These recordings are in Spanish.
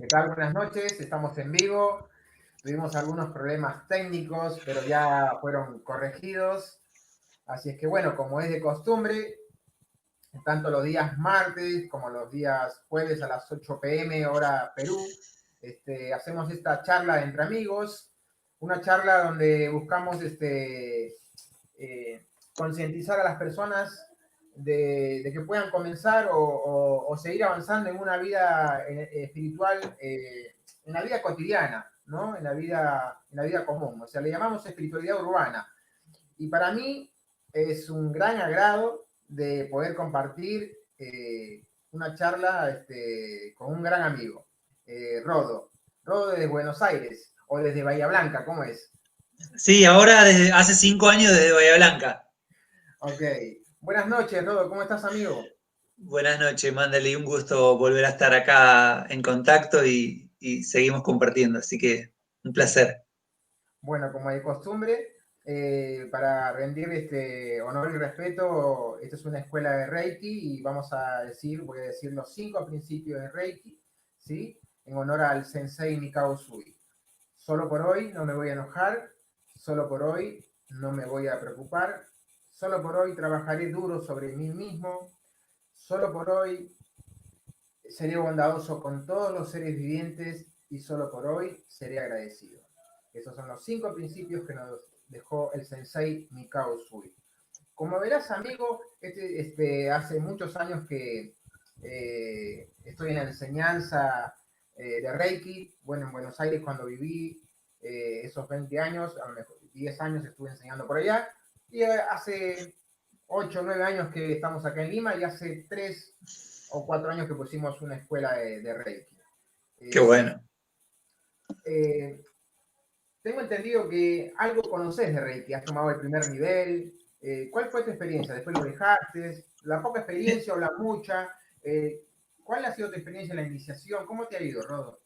¿Qué tal? Buenas noches, estamos en vivo. Tuvimos algunos problemas técnicos, pero ya fueron corregidos. Así es que bueno, como es de costumbre, tanto los días martes como los días jueves a las 8 p.m. hora Perú, hacemos esta charla entre amigos, una charla donde buscamos concientizar a las personas de que puedan comenzar o seguir avanzando en una vida espiritual, en la vida cotidiana, ¿no? En la vida común. O sea, le llamamos espiritualidad urbana. Y para mí es un gran agrado de poder compartir una charla con un gran amigo, Rodo. Rodo desde Buenos Aires o desde Bahía Blanca, ¿cómo es? Sí, ahora desde hace 5 años desde Bahía Blanca. Ok. Buenas noches, Rodo. ¿Cómo estás, amigo? Buenas noches, Mándale, un gusto volver a estar acá en contacto y seguimos compartiendo, así que un placer. Bueno, como de costumbre, para rendir honor y respeto, esta es una escuela de Reiki y voy a decir los 5 principios de Reiki, ¿sí? En honor al Sensei Mikao Usui. Solo por hoy no me voy a enojar, solo por hoy no me voy a preocupar, solo por hoy trabajaré duro sobre mí mismo, solo por hoy seré bondadoso con todos los seres vivientes y solo por hoy seré agradecido. Esos son los 5 principios que nos dejó el sensei Mikao Usui. Como verás, amigo, hace muchos años que estoy en la enseñanza de Reiki. Bueno, en Buenos Aires cuando viví esos 20 años, a lo mejor 10 años estuve enseñando por allá. Y hace 8 o 9 años que estamos acá en Lima y hace 3 o 4 años que pusimos una escuela de Reiki. Qué Eh, bueno. eh, Tengo entendido que algo conoces de Reiki, has tomado el primer nivel. ¿Cuál fue tu experiencia? ¿Después lo dejaste? ¿La poca experiencia o la mucha? ¿Cuál ha sido tu experiencia en la iniciación? ¿Cómo te ha ido, Rodo?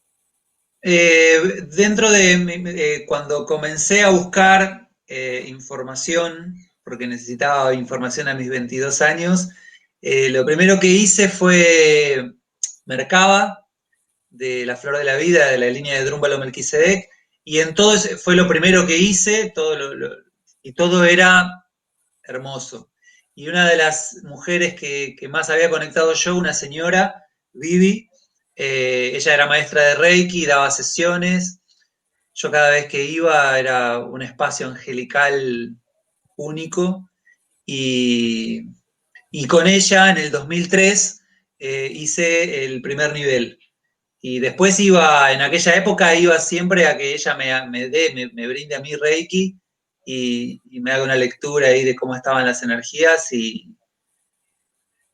Dentro de cuando comencé a buscar información, porque necesitaba información a mis 22 años, lo primero que hice fue Mercaba, de la Flor de la Vida, de la línea de Drúmbalo Melquisedec, y entonces fue lo primero que hice, y todo era hermoso. Y una de las mujeres que más había conectado yo, una señora, Vivi, ella era maestra de Reiki, daba sesiones. Yo cada vez que iba era un espacio angelical único y, y con ella en el 2003 hice el primer nivel. Y después en aquella época iba siempre a que ella me brinde a mí Reiki y me haga una lectura ahí de cómo estaban las energías y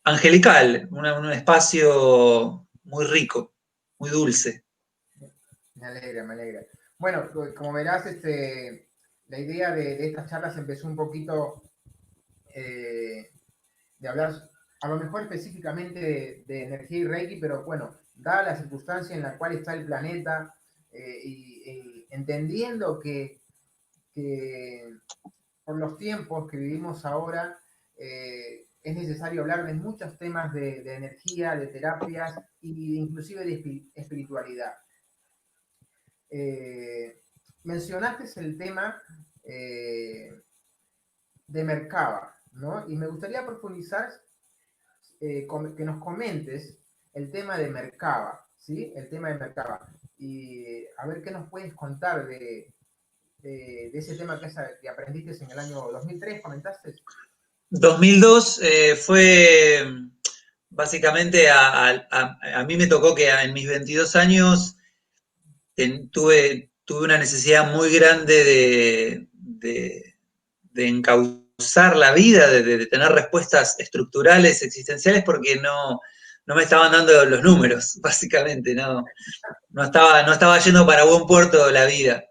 angelical, un espacio muy rico, muy dulce. Me alegra, me alegra. Bueno, como verás, la idea de estas charlas empezó un poquito eh, de hablar, a lo mejor específicamente de energía y Reiki, pero bueno, dada la circunstancia en la cual está el planeta y entendiendo que por los tiempos que vivimos ahora, es necesario hablar de muchos temas de energía, de terapias e inclusive de espiritualidad. Eh, Mencionaste el tema de Merkaba, ¿no? Y me gustaría profundizar, que nos comentes el tema de Merkaba, ¿sí? El tema de Merkaba. Y a ver qué nos puedes contar de ese tema que aprendiste en el año 2003, ¿comentaste? 2002 fue básicamente a mí me tocó que en mis 22 años tuve una necesidad muy grande de encauzar la vida, de tener respuestas estructurales, existenciales, porque no me estaban dando los números, básicamente, no estaba yendo para buen puerto la vida.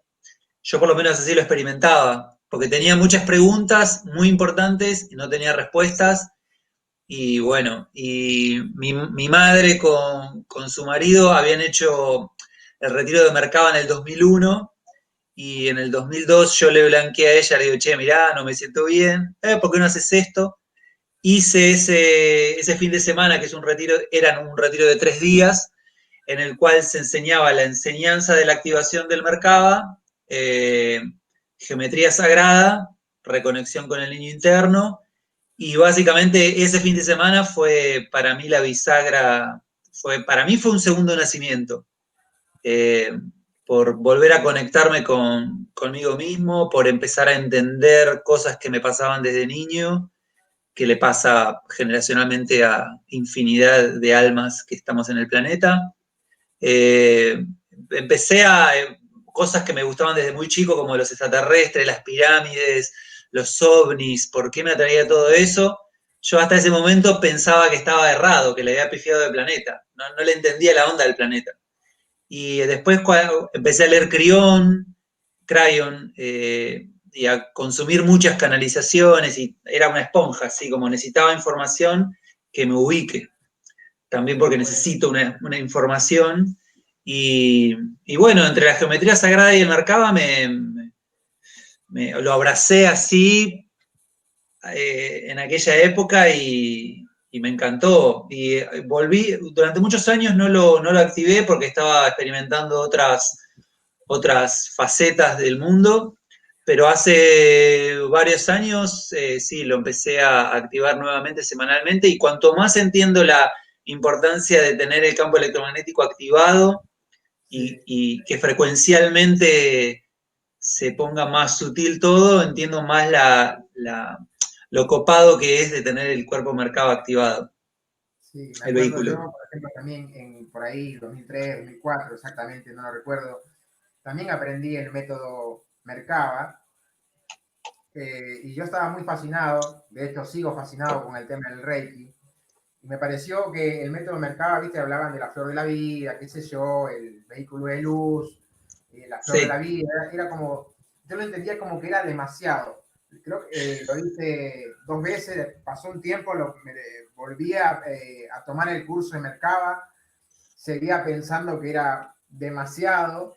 Yo por lo menos así lo experimentaba, porque tenía muchas preguntas muy importantes y no tenía respuestas. Y bueno, y mi madre con su marido habían hecho el retiro de Mercaba en el 2001 y en el 2002 yo le blanqueé a ella, le digo, che, mirá, no me siento bien, ¿por qué no haces esto? Hice ese fin de semana, que era un retiro de 3 días, en el cual se enseñaba la enseñanza de la activación del Merkaba, geometría sagrada, reconexión con el niño interno, y básicamente ese fin de semana fue para mí la bisagra, para mí fue un segundo nacimiento, por volver a conectarme conmigo mismo, por empezar a entender cosas que me pasaban desde niño, que le pasa generacionalmente a infinidad de almas que estamos en el planeta. Empecé a cosas que me gustaban desde muy chico, como los extraterrestres, las pirámides, los ovnis, ¿por qué me atraía todo eso? Yo hasta ese momento pensaba que estaba errado, que le había pifiado de planeta. No le entendía la onda del planeta. Y después cuando empecé a leer Crayon, y a consumir muchas canalizaciones, y era una esponja, así como necesitaba información que me ubique, también porque necesito una información. Y bueno, entre la geometría sagrada y el Merkaba lo abracé así en aquella época y me encantó. Y volví, durante muchos años no lo activé porque estaba experimentando otras facetas del mundo, pero hace varios años sí, lo empecé a activar nuevamente semanalmente, y cuanto más entiendo la importancia de tener el campo electromagnético activado y que frecuencialmente se ponga más sutil todo, entiendo más lo copado que es de tener el cuerpo Merkaba activado, Sí, me el acuerdo yo, vehículo. por ejemplo, también por ahí, 2003, 2004, exactamente, no lo recuerdo, también aprendí el método Merkaba, y yo estaba muy fascinado, de hecho sigo fascinado con el tema del Reiki, y me pareció que el método Merkaba, viste, hablaban de la flor de la vida, qué sé yo, el vehículo de luz, la flor de la Sí, vida, era como, yo lo entendía como que era demasiado. Creo que lo hice 2 veces, pasó un tiempo, volví a tomar el curso de Merkaba, seguía pensando que era demasiado,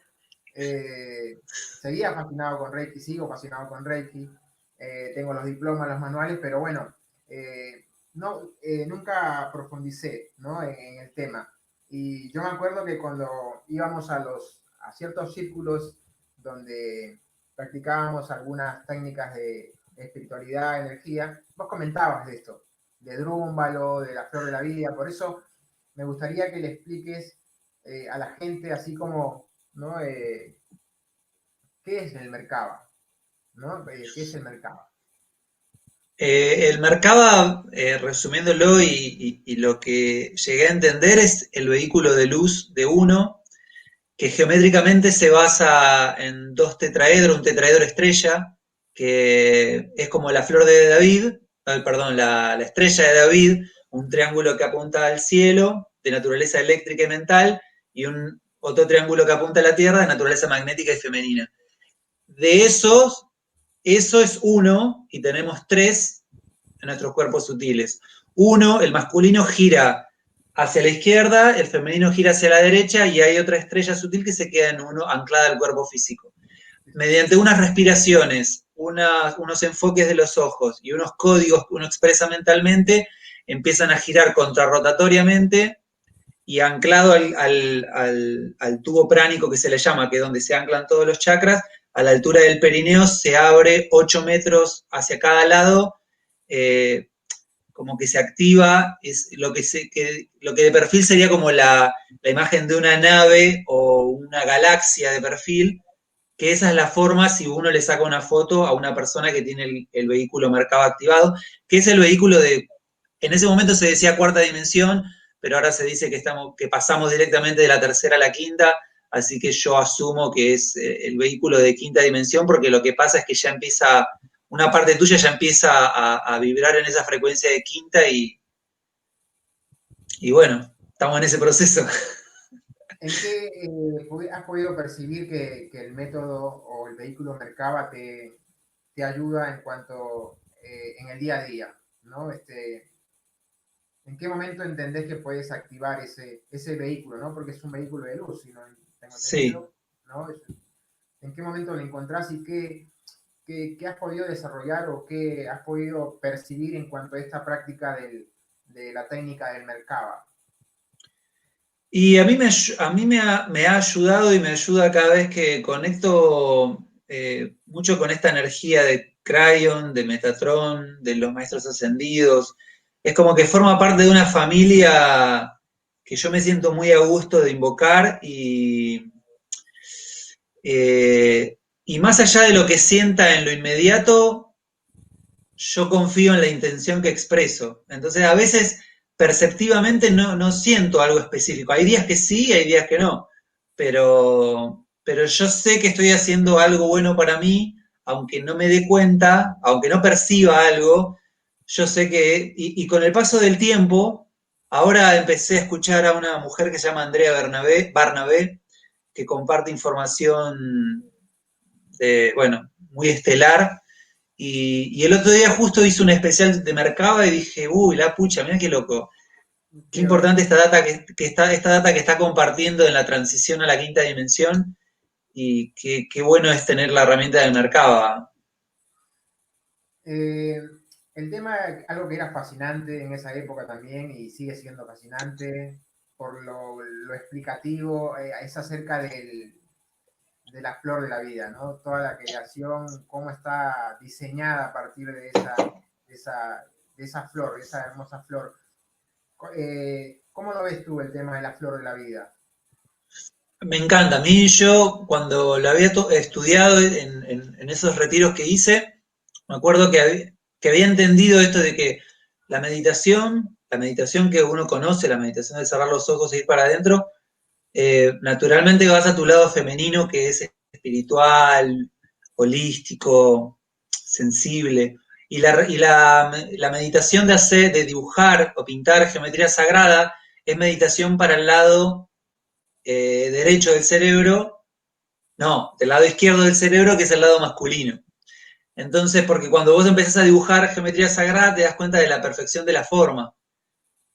seguía fascinado con Reiki, sigo fascinado con Reiki, tengo los diplomas, los manuales, pero bueno, no, nunca profundicé, ¿no? en el tema. Y yo me acuerdo que cuando íbamos a ciertos círculos donde practicábamos algunas técnicas de espiritualidad, energía, vos comentabas de esto, de Drúmbalo, de la flor de la vida, por eso me gustaría que le expliques a la gente, así como, ¿no? ¿Qué es el Merkaba? ¿No? ¿Qué es el Merkaba? El Merkaba, resumiéndolo y lo que llegué a entender, es el vehículo de luz de uno, que geométricamente se basa en dos tetraedros, un tetraedro estrella, que es como la flor de David, perdón, la estrella de David, un triángulo que apunta al cielo, de naturaleza eléctrica y mental, y otro triángulo que apunta a la tierra, de naturaleza magnética y femenina. De esos, eso es uno, y tenemos tres en nuestros cuerpos sutiles. Uno, el masculino, gira hacia la izquierda, el femenino gira hacia la derecha, y hay otra estrella sutil que se queda en uno, anclada al cuerpo físico. Mediante unas respiraciones, unos enfoques de los ojos y unos códigos que uno expresa mentalmente, empiezan a girar contrarrotatoriamente, y anclado al tubo pránico, que se le llama, que es donde se anclan todos los chakras, a la altura del perineo se abre 8 metros hacia cada lado, eh, como que se activa, es lo que de perfil sería como la imagen de una nave o una galaxia de perfil, que esa es la forma si uno le saca una foto a una persona que tiene el vehículo Merkaba activado, que es el vehículo en ese momento se decía cuarta dimensión, pero ahora se dice que pasamos directamente de la tercera a la quinta, así que yo asumo que es el vehículo de quinta dimensión, porque lo que pasa es que ya empieza, una parte tuya ya empieza a vibrar en esa frecuencia de quinta, y bueno, estamos en ese proceso. ¿En qué has podido percibir que el método o el vehículo Merkaba te ayuda en cuanto en el día a día? ¿No? ¿En qué momento entendés que puedes activar ese vehículo? ¿No? Porque es un vehículo de luz, si no tengo Sí. entendido. ¿No? ¿En qué momento lo encontrás y qué has podido desarrollar o qué has podido percibir en cuanto a esta práctica de la técnica del Merkaba? Y a mí me ha ayudado y me ayuda cada vez que conecto mucho con esta energía de Cryon, de Metatron, de los maestros ascendidos. Es como que forma parte de una familia que yo me siento muy a gusto de invocar y más allá de lo que sienta en lo inmediato, yo confío en la intención que expreso. Entonces, a veces perceptivamente no siento algo específico. Hay días que sí, hay días que no. Pero yo sé que estoy haciendo algo bueno para mí, aunque no me dé cuenta, aunque no perciba algo, yo sé que, y con el paso del tiempo, ahora empecé a escuchar a una mujer que se llama Andrea Barnabé, que comparte información bueno, muy estelar, y el otro día justo hizo un especial de Mercado y dije, uy, la pucha, mira qué loco. Qué Qué bueno. importante esta data esta data que está compartiendo en la transición a la quinta dimensión y qué bueno es tener la herramienta de Mercaba. Eh, el tema, algo que era fascinante en esa época también y sigue siendo fascinante por lo explicativo, es acerca de la flor de la vida, ¿no? Toda la creación, cómo está diseñada a partir de esa, de esa flor, de esa hermosa flor. ¿Cómo lo ves tú el tema de la flor de la vida? Me encanta. A mí yo cuando lo había estudiado en esos retiros que hice, me acuerdo que había entendido esto de que la meditación que uno conoce, la meditación de cerrar los ojos e ir para adentro, naturalmente vas a tu lado femenino que es espiritual, holístico, sensible. La meditación de dibujar o pintar geometría sagrada es meditación para el lado derecho del cerebro, no, del lado izquierdo del cerebro, que es el lado masculino. Entonces, porque cuando vos empezás a dibujar geometría sagrada, te das cuenta de la perfección de la forma.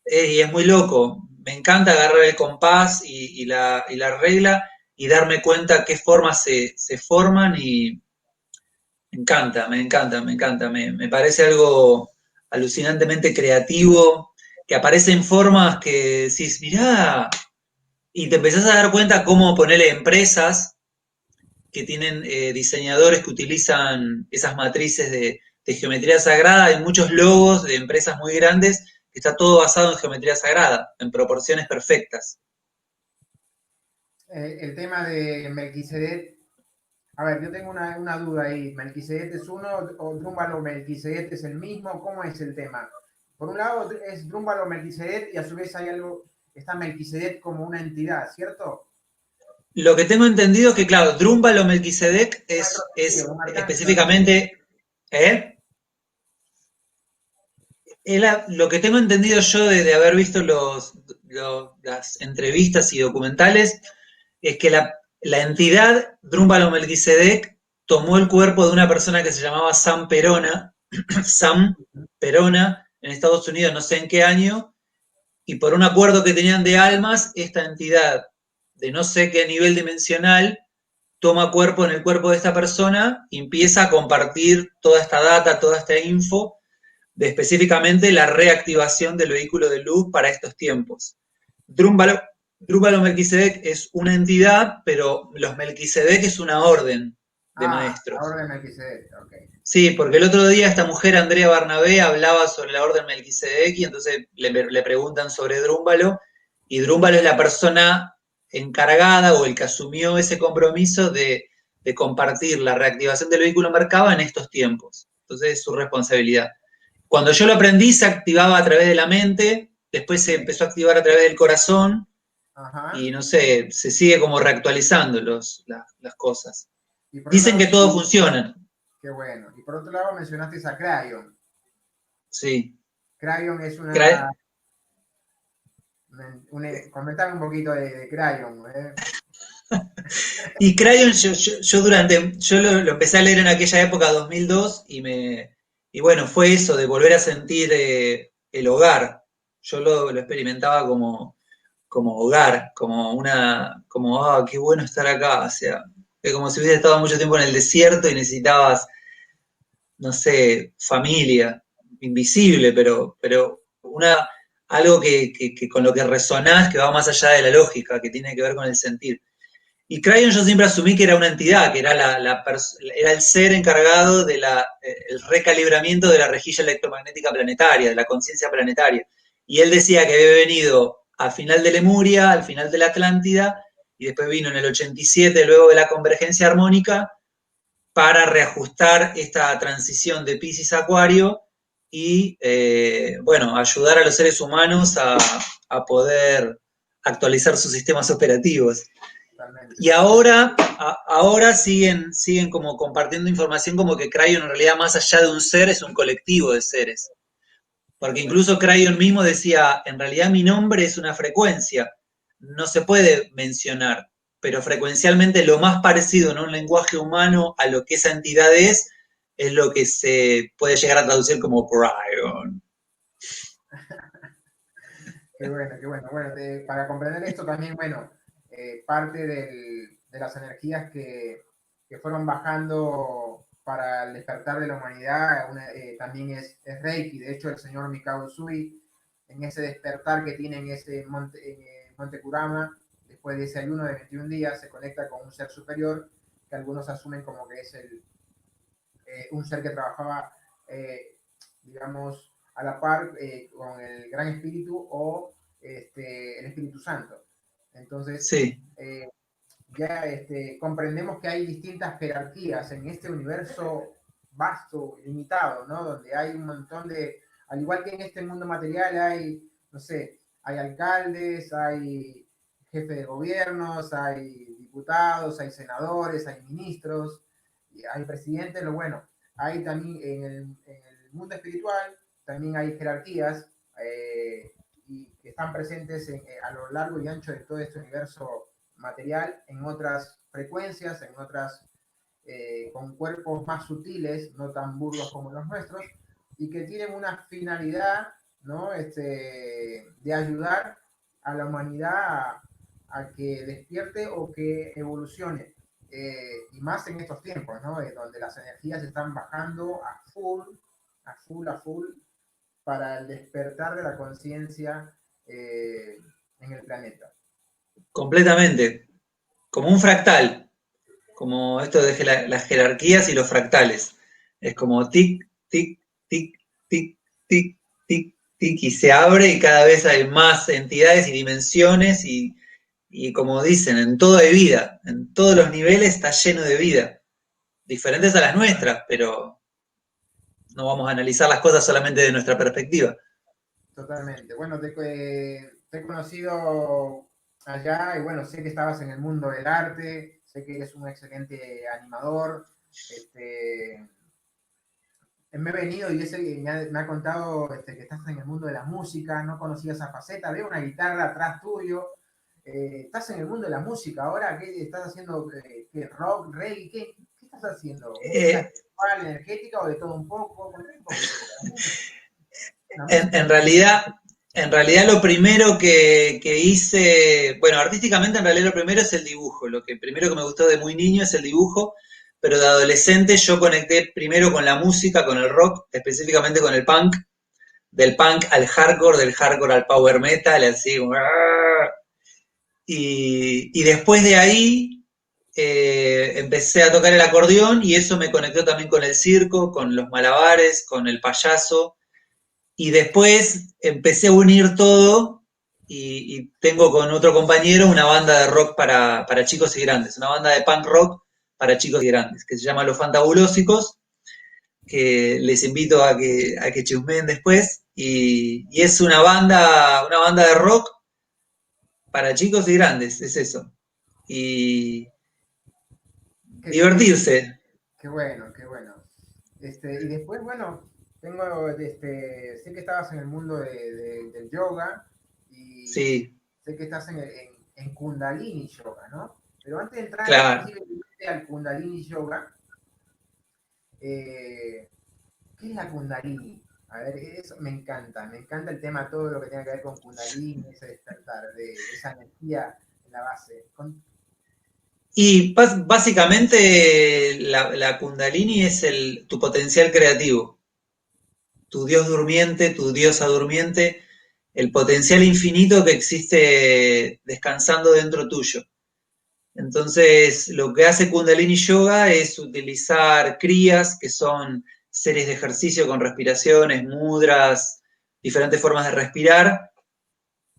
Y es muy loco. Me encanta agarrar el compás y la regla y darme cuenta qué formas se forman y me encanta, me encanta, me encanta. Me parece algo alucinantemente creativo, que aparece en formas que decís, mirá, y te empezás a dar cuenta cómo ponerle empresas que tienen diseñadores que utilizan esas matrices de geometría sagrada. Hay muchos logos de empresas muy grandes que está todo basado en geometría sagrada, en proporciones perfectas. El tema de Melquisedec, a ver, yo tengo una duda ahí. ¿Melquisedec es uno o Drúmbalo Melquisedec es el mismo? ¿Cómo es el tema? Por un lado es Drúmbalo Melquisedec y a su vez hay algo, está Melquisedec como una entidad, ¿cierto? Lo que tengo entendido es que, claro, Drúmbalo Melquisedec Sí, es un arcángel, algo así. específicamente, ¿eh? Lo que tengo entendido yo de haber visto las entrevistas y documentales es que la entidad Drúmbalo Melquisedec tomó el cuerpo de una persona que se llamaba Sam Perona, Sam Perona, en Estados Unidos, no sé en qué año, y por un acuerdo que tenían de almas, esta entidad de no sé qué nivel dimensional toma cuerpo en el cuerpo de esta persona y empieza a compartir toda esta data, toda esta info de específicamente la reactivación del vehículo de luz para estos tiempos. Drúmbalo, Drúbalo Melquisedec es una entidad, pero los Melquisedec es una orden de Ah, la maestros. orden de Melquisedec, ok. Sí, porque el otro día esta mujer, Andrea Barnabé, hablaba sobre la orden Melquisedec y entonces le preguntan sobre Drúmbalo y Drúmbalo es la persona encargada o el que asumió ese compromiso de compartir la reactivación del vehículo Merkaba en estos tiempos. Entonces es su responsabilidad. Cuando yo lo aprendí se activaba a través de la mente, después se empezó a activar a través del corazón y Ajá. no sé, se sigue como reactualizando las cosas. Y por otro Dicen lado, que todo funciona, qué bueno. Y por otro lado mencionaste a Crayon. sí. Crayon es comentame un poquito de Crayon, ¿eh? Y Crayon, yo lo empecé a leer en aquella época, 2002, y bueno, fue eso, de volver a sentir el hogar. Yo lo experimentaba como hogar, qué bueno estar acá, o sea, es como si hubiera estado mucho tiempo en el desierto y necesitabas, no sé, familia, invisible, pero algo que con lo que resonás, que va más allá de la lógica, que tiene que ver con el sentir. Y Crayon yo siempre asumí que era una entidad, que era, era el ser encargado del recalibramiento de la rejilla electromagnética planetaria, de la conciencia planetaria. Y él decía que había venido al final de Lemuria, al final de la Atlántida, y después vino en el 87, luego de la convergencia armónica, para reajustar esta transición de Piscis a Acuario y, bueno, ayudar a los seres humanos a poder actualizar sus sistemas operativos. Totalmente. Y ahora siguen como compartiendo información como que Crayon en realidad más allá de un ser es un colectivo de seres. Porque incluso Crayon mismo decía, en realidad mi nombre es una frecuencia, no se puede mencionar, pero frecuencialmente lo más parecido en un lenguaje humano a lo que esa entidad es lo que se puede llegar a traducir como Crayon. Qué bueno, qué bueno. Bueno, para comprender esto también, bueno, parte de las energías que fueron bajando para el despertar de la humanidad también es Reiki. De hecho, el señor Mikao Usui, en ese despertar que tiene en ese Monte Kurama, después de ese ayuno de 21 días, se conecta con un ser superior que algunos asumen como que es un ser que trabajaba, digamos, a la par con el Gran Espíritu o el Espíritu Santo. Entonces, sí. Ya comprendemos que hay distintas jerarquías en este universo vasto, limitado, ¿no? Donde hay un montón al igual que en este mundo material hay, no sé, hay alcaldes, hay jefes de gobiernos, hay diputados, hay senadores, hay ministros, hay presidentes, lo bueno, hay también en el mundo espiritual, también hay jerarquías y que están presentes a lo largo y ancho de todo este universo material, en otras frecuencias, en otras, con cuerpos más sutiles, no tan burdos como los nuestros, y que tienen una finalidad, ¿no? De ayudar a la humanidad a que despierte o que evolucione. Y más en estos tiempos, ¿no? Donde las energías están bajando a full, para el despertar de la conciencia en el planeta. Completamente. Como un fractal. Como esto de las jerarquías y los fractales. Es como tic, tic, tic, tic, tic, tic, tic, y se abre y cada vez hay más entidades y dimensiones y como dicen, en todo hay vida, en todos los niveles está lleno de vida, diferentes a las nuestras, pero no vamos a analizar las cosas solamente de nuestra perspectiva. Totalmente. Bueno, te he conocido allá y bueno, sé que estabas en el mundo del arte, sé que eres un excelente animador. Me he venido y me ha contado que estás en el mundo de la música, no conocía esa faceta, veo una guitarra atrás tuyo. Estás en el mundo de la música ahora, ¿qué estás haciendo? ¿Qué rock, reggae? ¿Qué estás haciendo? ¿Música espiritual, energética o de todo un poco? En realidad lo primero que hice, bueno, artísticamente en realidad lo primero es el dibujo, lo que primero que me gustó de muy niño es el dibujo, pero de adolescente yo conecté primero con la música, con el rock, específicamente con el punk, del punk al hardcore, del hardcore al power metal, así, y después de ahí empecé a tocar el acordeón y eso me conectó también con el circo, con los malabares, con el payaso. Y después empecé a unir todo y tengo con otro compañero una banda de rock para chicos y grandes, una banda de punk rock para chicos y grandes, que se llama Los Fantabulósicos, que les invito a que chusmeen después. Y es una banda de rock para chicos y grandes, es eso. Y divertirse. Qué bueno, qué bueno. Y después, bueno, sé que estabas en el mundo del yoga y Sí, sé que estás en Kundalini Yoga, ¿no? Pero antes de entrar claro. específicamente al Kundalini Yoga, ¿qué es la Kundalini? A ver, eso me encanta el tema, todo lo que tenga que ver con Kundalini, ese despertar de esa energía en la base. Y básicamente la Kundalini es tu potencial creativo, tu dios durmiente, tu diosa durmiente, el potencial infinito que existe descansando dentro tuyo. Entonces, lo que hace Kundalini Yoga es utilizar kriyas, que son series de ejercicio con respiraciones, mudras, diferentes formas de respirar,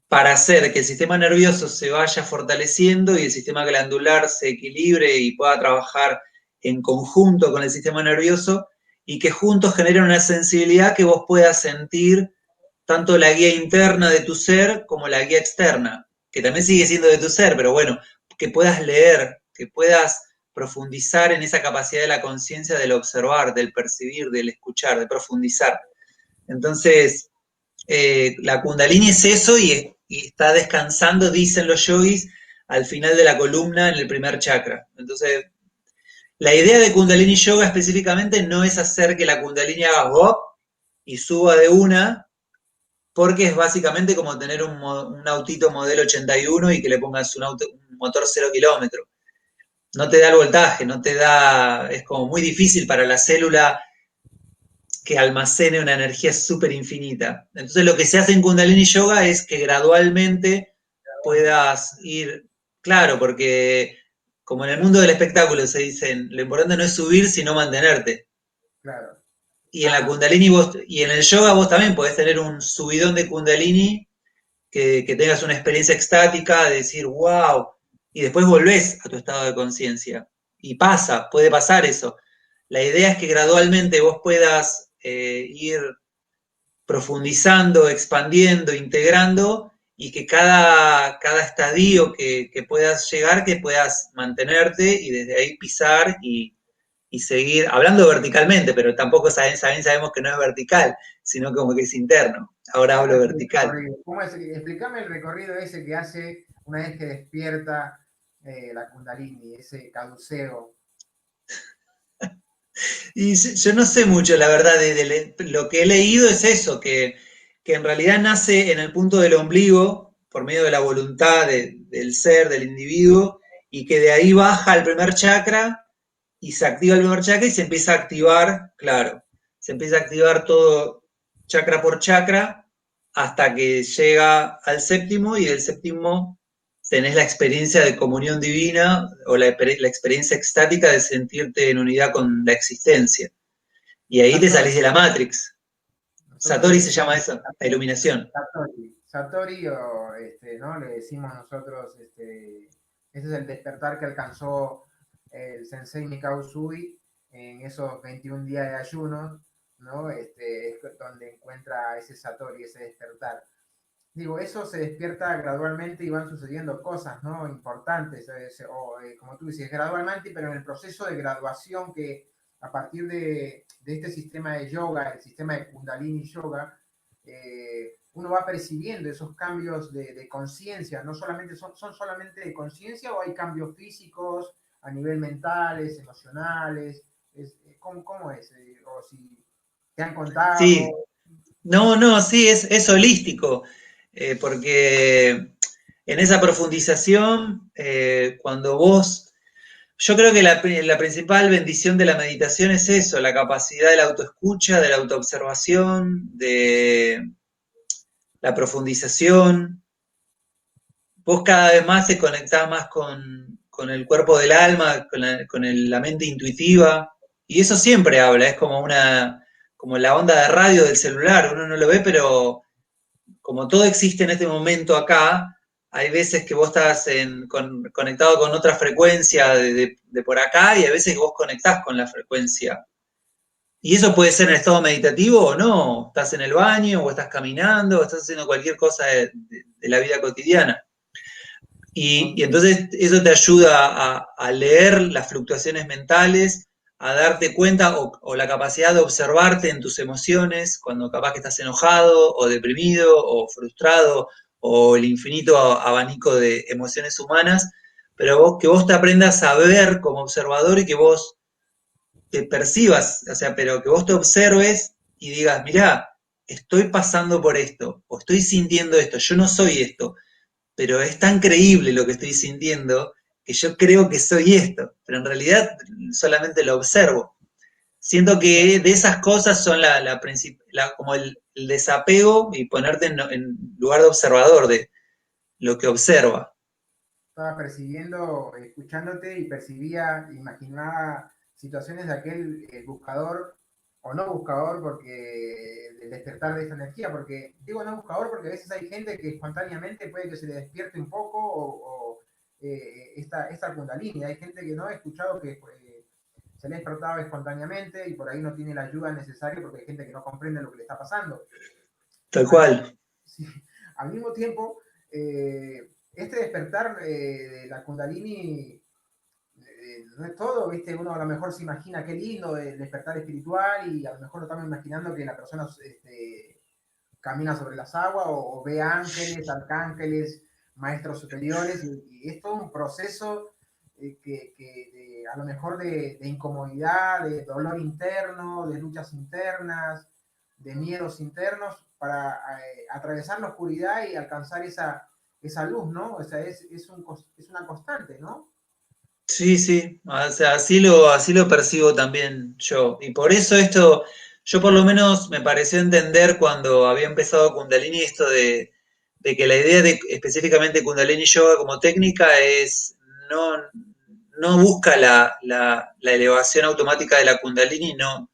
para hacer que el sistema nervioso se vaya fortaleciendo y el sistema glandular se equilibre y pueda trabajar en conjunto con el sistema nervioso y que juntos generen una sensibilidad que vos puedas sentir tanto la guía interna de tu ser como la guía externa, que también sigue siendo de tu ser, pero bueno, que puedas leer, que puedas profundizar en esa capacidad de la conciencia del observar, del percibir, del escuchar, de profundizar. Entonces, la Kundalini es eso y está descansando, dicen los yogis, al final de la columna en el primer chakra. Entonces, la idea de Kundalini Yoga específicamente no es hacer que la Kundalini haga hop y suba de una, porque es básicamente como tener un autito modelo 81 y que le pongas un motor 0 kilómetros. No te da el voltaje, no te da, es como muy difícil para la célula que almacene una energía súper infinita. Entonces lo que se hace en Kundalini Yoga es que gradualmente puedas ir, claro, porque como en el mundo del espectáculo se dicen, lo importante no es subir, sino mantenerte. Claro. Y en la Kundalini y en el yoga vos también podés tener un subidón de Kundalini, que tengas una experiencia extática, de decir, wow, y después volvés a tu estado de conciencia. Y puede pasar eso. La idea es que gradualmente vos puedas ir profundizando, expandiendo, integrando, y que cada estadio que puedas llegar, que puedas mantenerte y desde ahí pisar y seguir, hablando verticalmente, pero tampoco sabemos que no es vertical, sino como que es interno. Ahora ¿Cómo hablo es el vertical. recorrido? Explícame el recorrido ese que hace una vez que despierta la Kundalini, ese caduceo. Y yo no sé mucho, la verdad, lo que he leído es eso, que en realidad nace en el punto del ombligo, por medio de la voluntad del ser, del individuo, y que de ahí baja al primer chakra y se activa el primer chakra y se empieza a activar, claro, se empieza a activar todo chakra por chakra hasta que llega al séptimo y del séptimo tenés la experiencia de comunión divina o la experiencia extática de sentirte en unidad con la existencia. Y ahí te Satori. salís de la Matrix. Nosotros le Satori se llama decimos eso, la iluminación. Satori. Satori o ¿no? Le decimos nosotros, ese es el despertar que alcanzó el Sensei Mikao Usui en esos 21 días de ayuno, ¿no? Es donde encuentra ese Satori, ese despertar. Digo, eso se despierta gradualmente y van sucediendo cosas, ¿no? Importantes, como tú dices, gradualmente, pero en el proceso de graduación que a partir de este sistema de yoga, el sistema de Kundalini Yoga, uno va percibiendo esos cambios de conciencia, no solamente son solamente de conciencia o hay cambios físicos a nivel mentales, emocionales, ¿cómo es? O si te han contado. Sí, no, sí, es holístico, porque en esa profundización, cuando vos, yo creo que la principal bendición de la meditación es eso, la capacidad de la autoescucha, de la autoobservación, de la profundización. Vos cada vez más te conectás más con el cuerpo del alma, la mente intuitiva, y eso siempre habla, es como la onda de radio del celular, uno no lo ve, pero como todo existe en este momento acá, hay veces que vos estás conectado con otra frecuencia de por acá y hay veces que vos conectás con la frecuencia. Y eso puede ser en estado meditativo o no, estás en el baño o estás caminando o estás haciendo cualquier cosa de la vida cotidiana. Y entonces eso te ayuda a leer las fluctuaciones mentales, a darte cuenta o la capacidad de observarte en tus emociones, cuando capaz que estás enojado o deprimido o frustrado o el infinito abanico de emociones humanas, pero que vos te aprendas a ver como observador y que vos te percibas, o sea, pero que vos te observes y digas, mirá, estoy pasando por esto o estoy sintiendo esto, yo no soy esto, pero es tan creíble lo que estoy sintiendo que yo creo que soy esto, pero en realidad solamente lo observo. siento que de esas cosas son como el desapego y ponerte en lugar de observador de lo que observa. Estaba percibiendo, escuchándote y percibía, imaginaba situaciones de aquel buscador o no buscador, porque del despertar de esta energía, porque digo no buscador porque a veces hay gente que espontáneamente puede que se le despierte un poco esta kundalini. Hay gente que no he escuchado que se le ha despertado espontáneamente y por ahí no tiene la ayuda necesaria porque hay gente que no comprende lo que le está pasando. Tal Al, cual. sí, al mismo tiempo, este despertar de la Kundalini no es todo, ¿viste? Uno a lo mejor se imagina qué lindo el despertar espiritual y a lo mejor lo estamos imaginando que la persona camina sobre las aguas o ve ángeles, arcángeles, maestros superiores y es todo un proceso a lo mejor de incomodidad, de dolor interno, de luchas internas, de miedos internos para atravesar la oscuridad y alcanzar esa luz, ¿no? O sea, es una constante, ¿no? Sí, sí, o sea, así lo percibo también yo. Y por eso yo por lo menos me pareció entender cuando había empezado Kundalini esto de que la idea de específicamente Kundalini Yoga como técnica es, no, no busca la elevación automática de la Kundalini, no,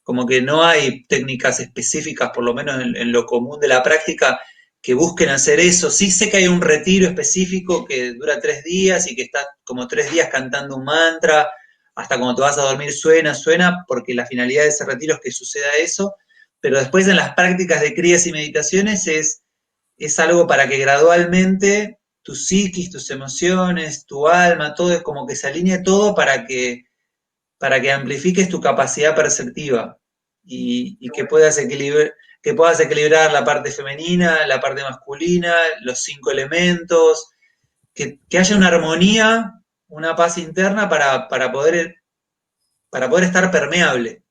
como que no hay técnicas específicas, por lo menos en lo común de la práctica, que busquen hacer eso. Sí sé que hay un retiro específico que dura 3 días y que estás como 3 días cantando un mantra, hasta cuando te vas a dormir suena, porque la finalidad de ese retiro es que suceda eso, pero después en las prácticas de crías y meditaciones es algo para que gradualmente tu psiquis, tus emociones, tu alma, todo es como que se alinee todo para que amplifiques tu capacidad perceptiva y que puedas equilibrar la parte femenina, la parte masculina, los 5 elementos, que haya una armonía, una paz interna para poder estar permeable.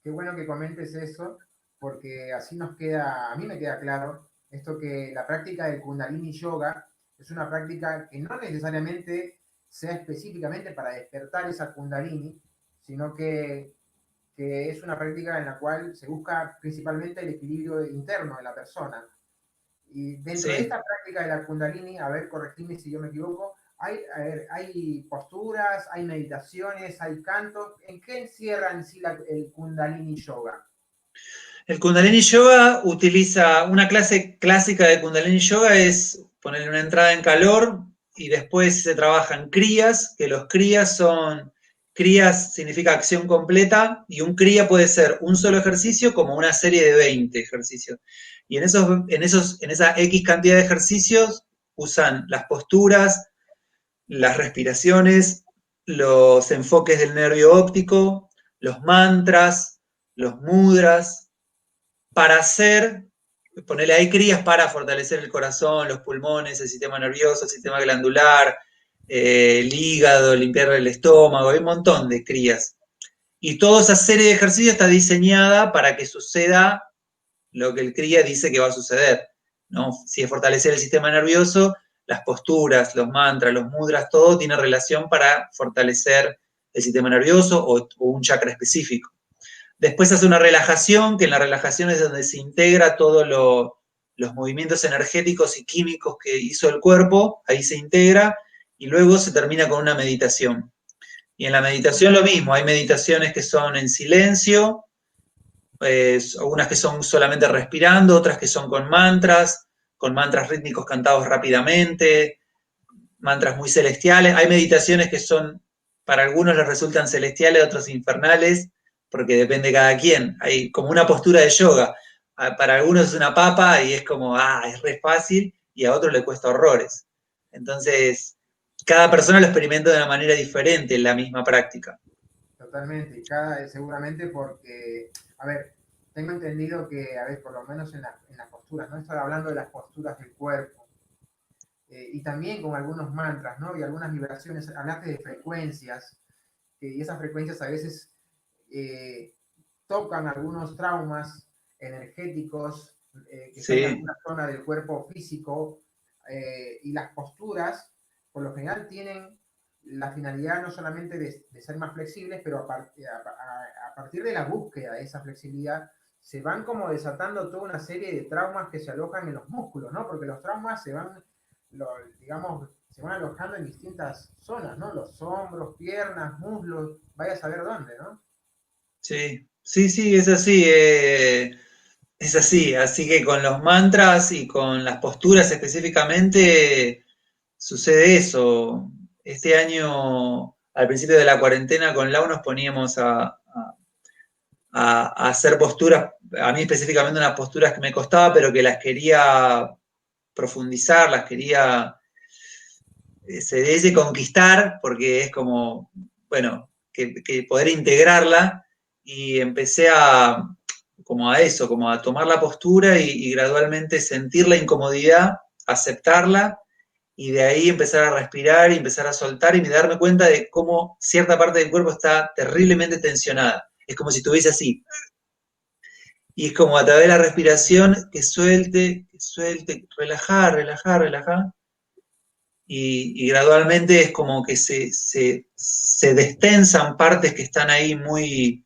Qué bueno que comentes eso, porque así nos queda, a mí me queda claro, esto que la práctica del Kundalini Yoga es una práctica que no necesariamente sea específicamente para despertar esa Kundalini, sino que es una práctica en la cual se busca principalmente el equilibrio interno de la persona. Y dentro de Sí. esta práctica de la Kundalini, a ver, corregime si yo me equivoco, hay posturas, hay meditaciones, hay cantos. ¿En qué encierra en sí el Kundalini Yoga? El Kundalini Yoga utiliza una clase clásica de Kundalini Yoga es ponerle una entrada en calor y después se trabajan crías, que los crías significa acción completa y un cría puede ser un solo ejercicio como una serie de 20 ejercicios. Y en esa X cantidad de ejercicios usan las posturas, las respiraciones, los enfoques del nervio óptico, los mantras, los mudras, para ponerle ahí crías para fortalecer el corazón, los pulmones, el sistema nervioso, el sistema glandular, el hígado, limpiar el estómago, hay un montón de crías. Y toda esa serie de ejercicios está diseñada para que suceda lo que el cría dice que va a suceder, ¿no? Si es fortalecer el sistema nervioso, las posturas, los mantras, los mudras, todo tiene relación para fortalecer el sistema nervioso o un chakra específico. Después hace una relajación, que en la relajación es donde se integra todos los movimientos energéticos y químicos que hizo el cuerpo, ahí se integra, y luego se termina con una meditación. Y en la meditación lo mismo, hay meditaciones que son en silencio, algunas que son solamente respirando, otras que son con mantras rítmicos cantados rápidamente, mantras muy celestiales. Hay meditaciones que son, para algunos les resultan celestiales, otros infernales, porque depende de cada quien. Hay como una postura de yoga. Para algunos es una papa y es como, es re fácil, y a otros le cuesta horrores. Entonces, cada persona lo experimenta de una manera diferente en la misma práctica. Totalmente, seguramente porque, a ver, tengo entendido que, a ver, por lo menos en las posturas, no estoy hablando de las posturas del cuerpo, y también con algunos mantras, ¿no? Y algunas vibraciones, hablaste de frecuencias, y esas frecuencias a veces eh, tocan algunos traumas energéticos que están en Sí, alguna zona del cuerpo físico, y las posturas, por lo general, tienen la finalidad no solamente de ser más flexibles, pero a partir de la búsqueda de esa flexibilidad, se van como desatando toda una serie de traumas que se alojan en los músculos, ¿no? Porque los traumas digamos, se van alojando en distintas zonas, ¿no? Los hombros, piernas, muslos, vaya a saber dónde, ¿no? Sí, sí, sí, es así. Es así. Así que con los mantras y con las posturas específicamente sucede eso. Este año, al principio de la cuarentena, con Lau nos poníamos a hacer posturas, a mí específicamente unas posturas que me costaba, pero que las quería profundizar, las quería se debe conquistar, porque es como, bueno, que poder integrarla, y empecé como a eso, como a tomar la postura y gradualmente sentir la incomodidad, aceptarla, y de ahí empezar a respirar y empezar a soltar y darme cuenta de cómo cierta parte del cuerpo está terriblemente tensionada. Es como si estuviese así. Y es como a través de la respiración que suelte, relajar, relajar, relajar. Y gradualmente es como que se destensan partes que están ahí muy,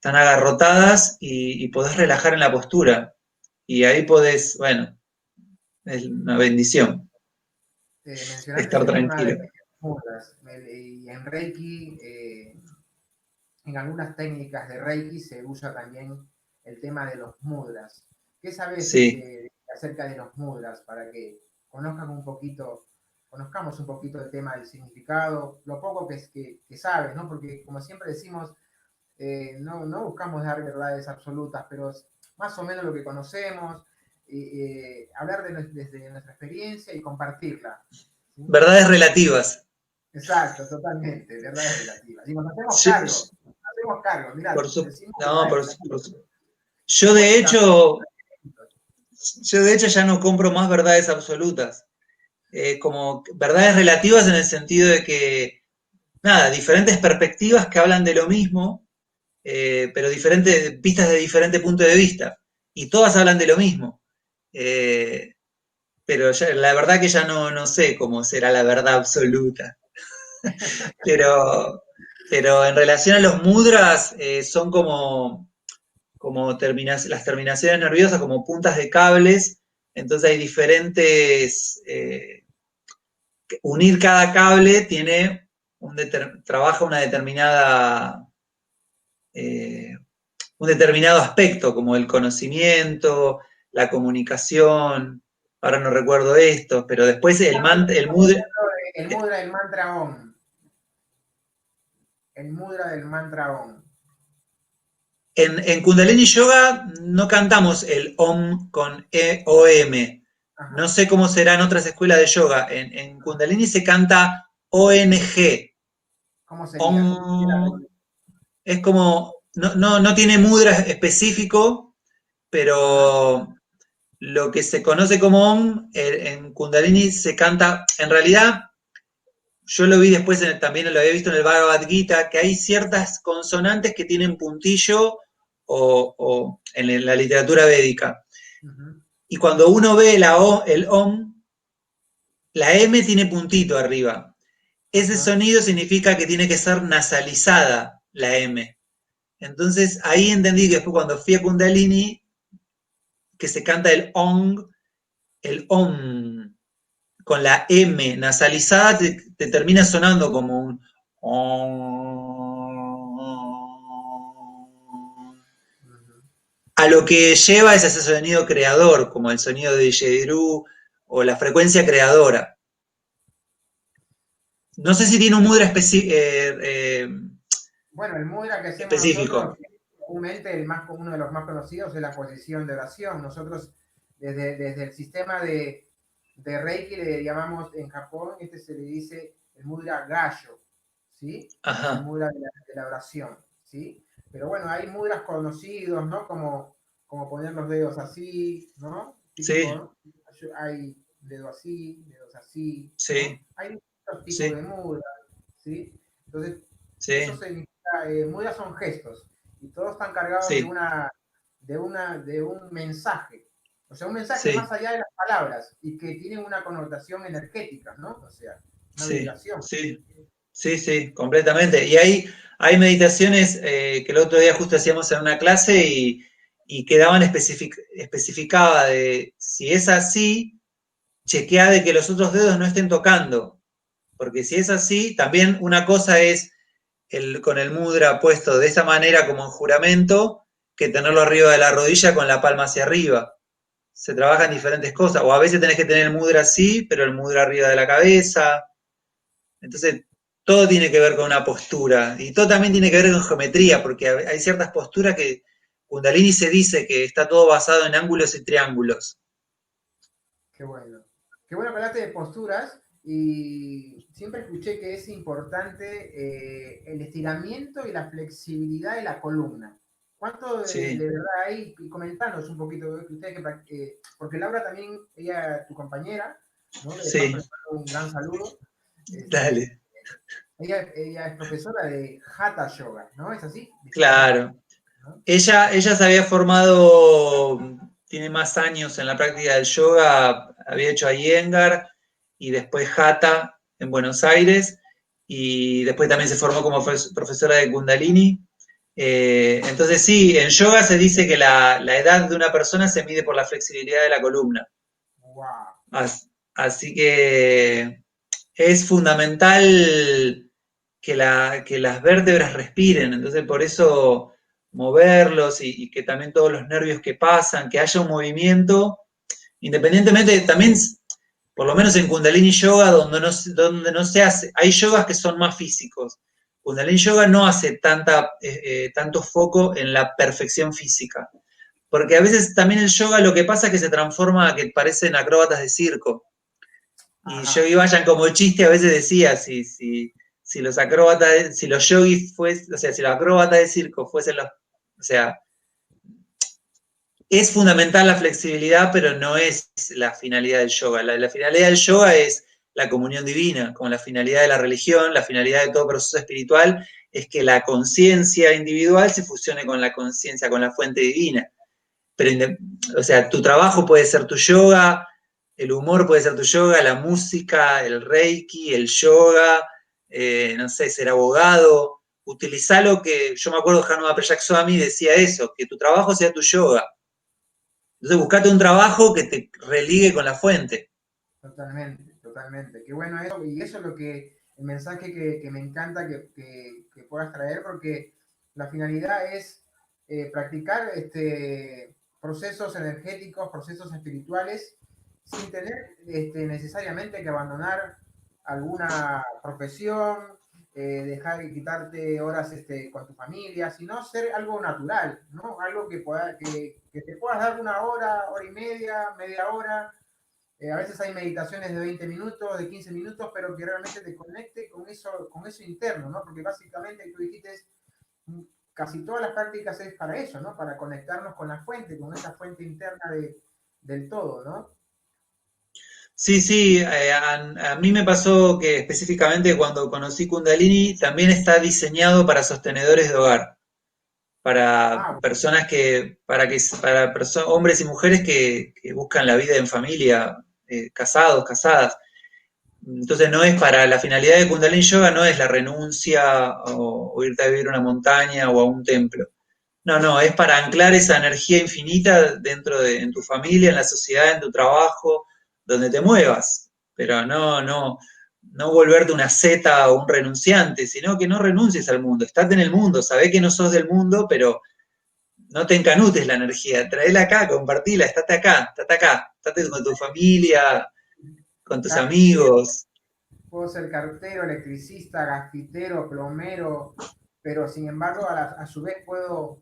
tan agarrotadas, y podés relajar en la postura. Y ahí podés, bueno, es una bendición Mencionaste estar el tema de tranquilo. mudras, y en Reiki, en algunas técnicas de Reiki se usa también el tema de los mudras. ¿Qué sabes Sí, acerca de los mudras para que conozcamos un poquito el tema del significado, lo poco que sabes, ¿no? Porque como siempre decimos, no buscamos dar verdades absolutas, pero más o menos lo que conocemos, hablar desde nuestra experiencia y compartirla. ¿Sí? verdades relativas. Exacto, totalmente, verdades relativas. Y nos Yo, hacemos cargo, mirá, por su, decimos no, verdades por relativas. yo Como de esta. hecho, yo de hecho ya no compro más verdades absolutas. Como verdades relativas en el sentido de que, nada, diferentes perspectivas que hablan de lo mismo, pero diferentes, vistas de diferente punto de vista. Y todas hablan de lo mismo. Eh, pero la verdad que ya no sé cómo será la verdad absoluta. Pero, pero en relación a los mudras, son como las terminaciones nerviosas, como puntas de cables. Entonces hay diferentes. Unir cada cable tiene trabaja una determinada. Eh, un determinado aspecto, como el conocimiento, la comunicación. Ahora no recuerdo esto, pero después el mudra. El mudra del mantra Om. El mudra del mantra Om. En Kundalini Yoga no cantamos el Om con E-O-M. No Ajá. sé cómo será en otras escuelas de yoga. En Kundalini se canta ONG. ¿Cómo sería? ¿Cómo sería? Om. Es como, no tiene mudra específico, Ajá. pero lo que se conoce como Om, en Kundalini se canta. En realidad, yo lo vi después, también lo había visto en el Bhagavad Gita, que hay ciertas consonantes que tienen puntillo, o en la literatura védica. Uh-huh. Y cuando uno ve el Om, la M tiene puntito arriba. Ese Ajá. sonido significa que tiene que ser nasalizada la M. Entonces ahí entendí que después, cuando fui a Kundalini, que se canta el Om, con la M nasalizada, te termina sonando como un Uh-huh. a lo que lleva es ese sonido creador, como el sonido de Didgeridoo o la frecuencia creadora. No sé si tiene un mudra Bueno, el mudra que hacemos nosotros, específico. comúnmente uno de los más conocidos es la posición de oración. Nosotros, desde el sistema de Reiki, le llamamos en Japón, se le dice el mudra gallo, ¿sí? Es el Ajá, mudra de la oración, ¿sí? Pero bueno, hay mudras conocidos, ¿no? Como poner los dedos así, ¿no? Típico, sí, ¿no? Hay dedos así, ¿no? sí, Hay distintos tipos de sí, mudras, ¿sí? Entonces, eso sí, significa, mudras son gestos, y todos están cargados sí, de un mensaje. O sea, un mensaje más sí, allá de las palabras y que tiene una connotación energética, ¿no? O sea, una Sí, vibración. sí, sí, sí, completamente. Y hay meditaciones que el otro día justo hacíamos en una clase y quedaban especificaba de si es así, chequea de que los otros dedos no estén tocando. Porque si es así, también una cosa es con el mudra puesto de esa manera como en juramento, que tenerlo arriba de la rodilla con la palma hacia arriba. Se trabajan diferentes cosas. O a veces tenés que tener el mudra así, pero el mudra arriba de la cabeza. Entonces, todo tiene que ver con una postura. Y todo también tiene que ver con geometría, porque hay ciertas posturas que Kundalini se dice que está todo basado en ángulos y triángulos. Qué bueno. Qué bueno que hablaste de posturas y siempre escuché que es importante el estiramiento y la flexibilidad de la columna. ¿Cuánto de Sí, verdad hay? Y comentanos un poquito, que ustedes porque Laura también, ella, tu compañera, ¿no? Que le paso sí, un gran saludo. Este, dale. ella es profesora de Hatha Yoga, ¿no? ¿Es así? Dijiste Hatha, Claro. ¿no? Ella se había formado, tiene más años en la práctica del yoga, había hecho Iyengar y después Hatha en Buenos Aires y después también se formó como profesora de Kundalini. Entonces sí, en yoga se dice que la edad de una persona se mide por la flexibilidad de la columna. ¡Wow! Así que es fundamental que las vértebras respiren, entonces por eso moverlos y que también todos los nervios que pasan, que haya un movimiento, independientemente, también, por lo menos en Kundalini Yoga, donde no se hace, hay yogas que son más físicos. Kundalini Yoga no hace tanto foco en la perfección física, porque a veces también el yoga lo que pasa es que se transforma a que parecen acróbatas de circo. Y Ajá. Yogi Vayan como chiste a veces decía, si los acróbatas, si los yogis fuesen, o sea, si los acróbatas de circo fuesen los, o sea, es fundamental la flexibilidad, pero no es la finalidad del yoga. La finalidad del yoga es la comunión divina, como la finalidad de la religión, la finalidad de todo proceso espiritual, es que la conciencia individual se fusione con la conciencia, con la fuente divina. Pero, o sea, tu trabajo puede ser tu yoga, el humor puede ser tu yoga, la música, el reiki, el yoga, no sé, ser abogado. Utilizá lo que, yo me acuerdo Hanuma Prayak Swami decía eso, que tu trabajo sea tu yoga. Entonces buscate un trabajo que te religue con la fuente. Totalmente, totalmente. Qué bueno eso, y eso es lo que, el mensaje que me encanta que puedas traer, porque la finalidad es practicar procesos energéticos, procesos espirituales, sin tener necesariamente que abandonar alguna profesión, dejar y quitarte horas con tu familia, sino ser algo natural, ¿no? Algo que te puedas dar una hora, hora y media hora. A veces hay meditaciones de 20 minutos, de 15 minutos, pero que realmente te conecte con eso interno, ¿no? Porque básicamente tú dijiste, casi todas las prácticas es para eso, ¿no? Para conectarnos con la fuente, con esa fuente interna del todo, ¿no? Sí, sí, a mí me pasó que específicamente cuando conocí Kundalini también está diseñado para sostenedores de hogar, para Ah, personas hombres y mujeres que buscan la vida en familia, casados, casadas. Entonces no es para la finalidad de Kundalini Yoga, no es la renuncia o irte a vivir a una montaña o a un templo. No, no, es para anclar esa energía infinita en tu familia, en la sociedad, en tu trabajo, donde te muevas. Pero no volverte una zeta o un renunciante, sino que no renuncies al mundo. Estate en el mundo, sabés que no sos del mundo, pero no te encanutes la energía. Traela acá, compartila, estate acá, estate con tu familia, con tus amigos. puedo ser cartero, electricista, gasfitero, plomero, pero sin embargo a su vez puedo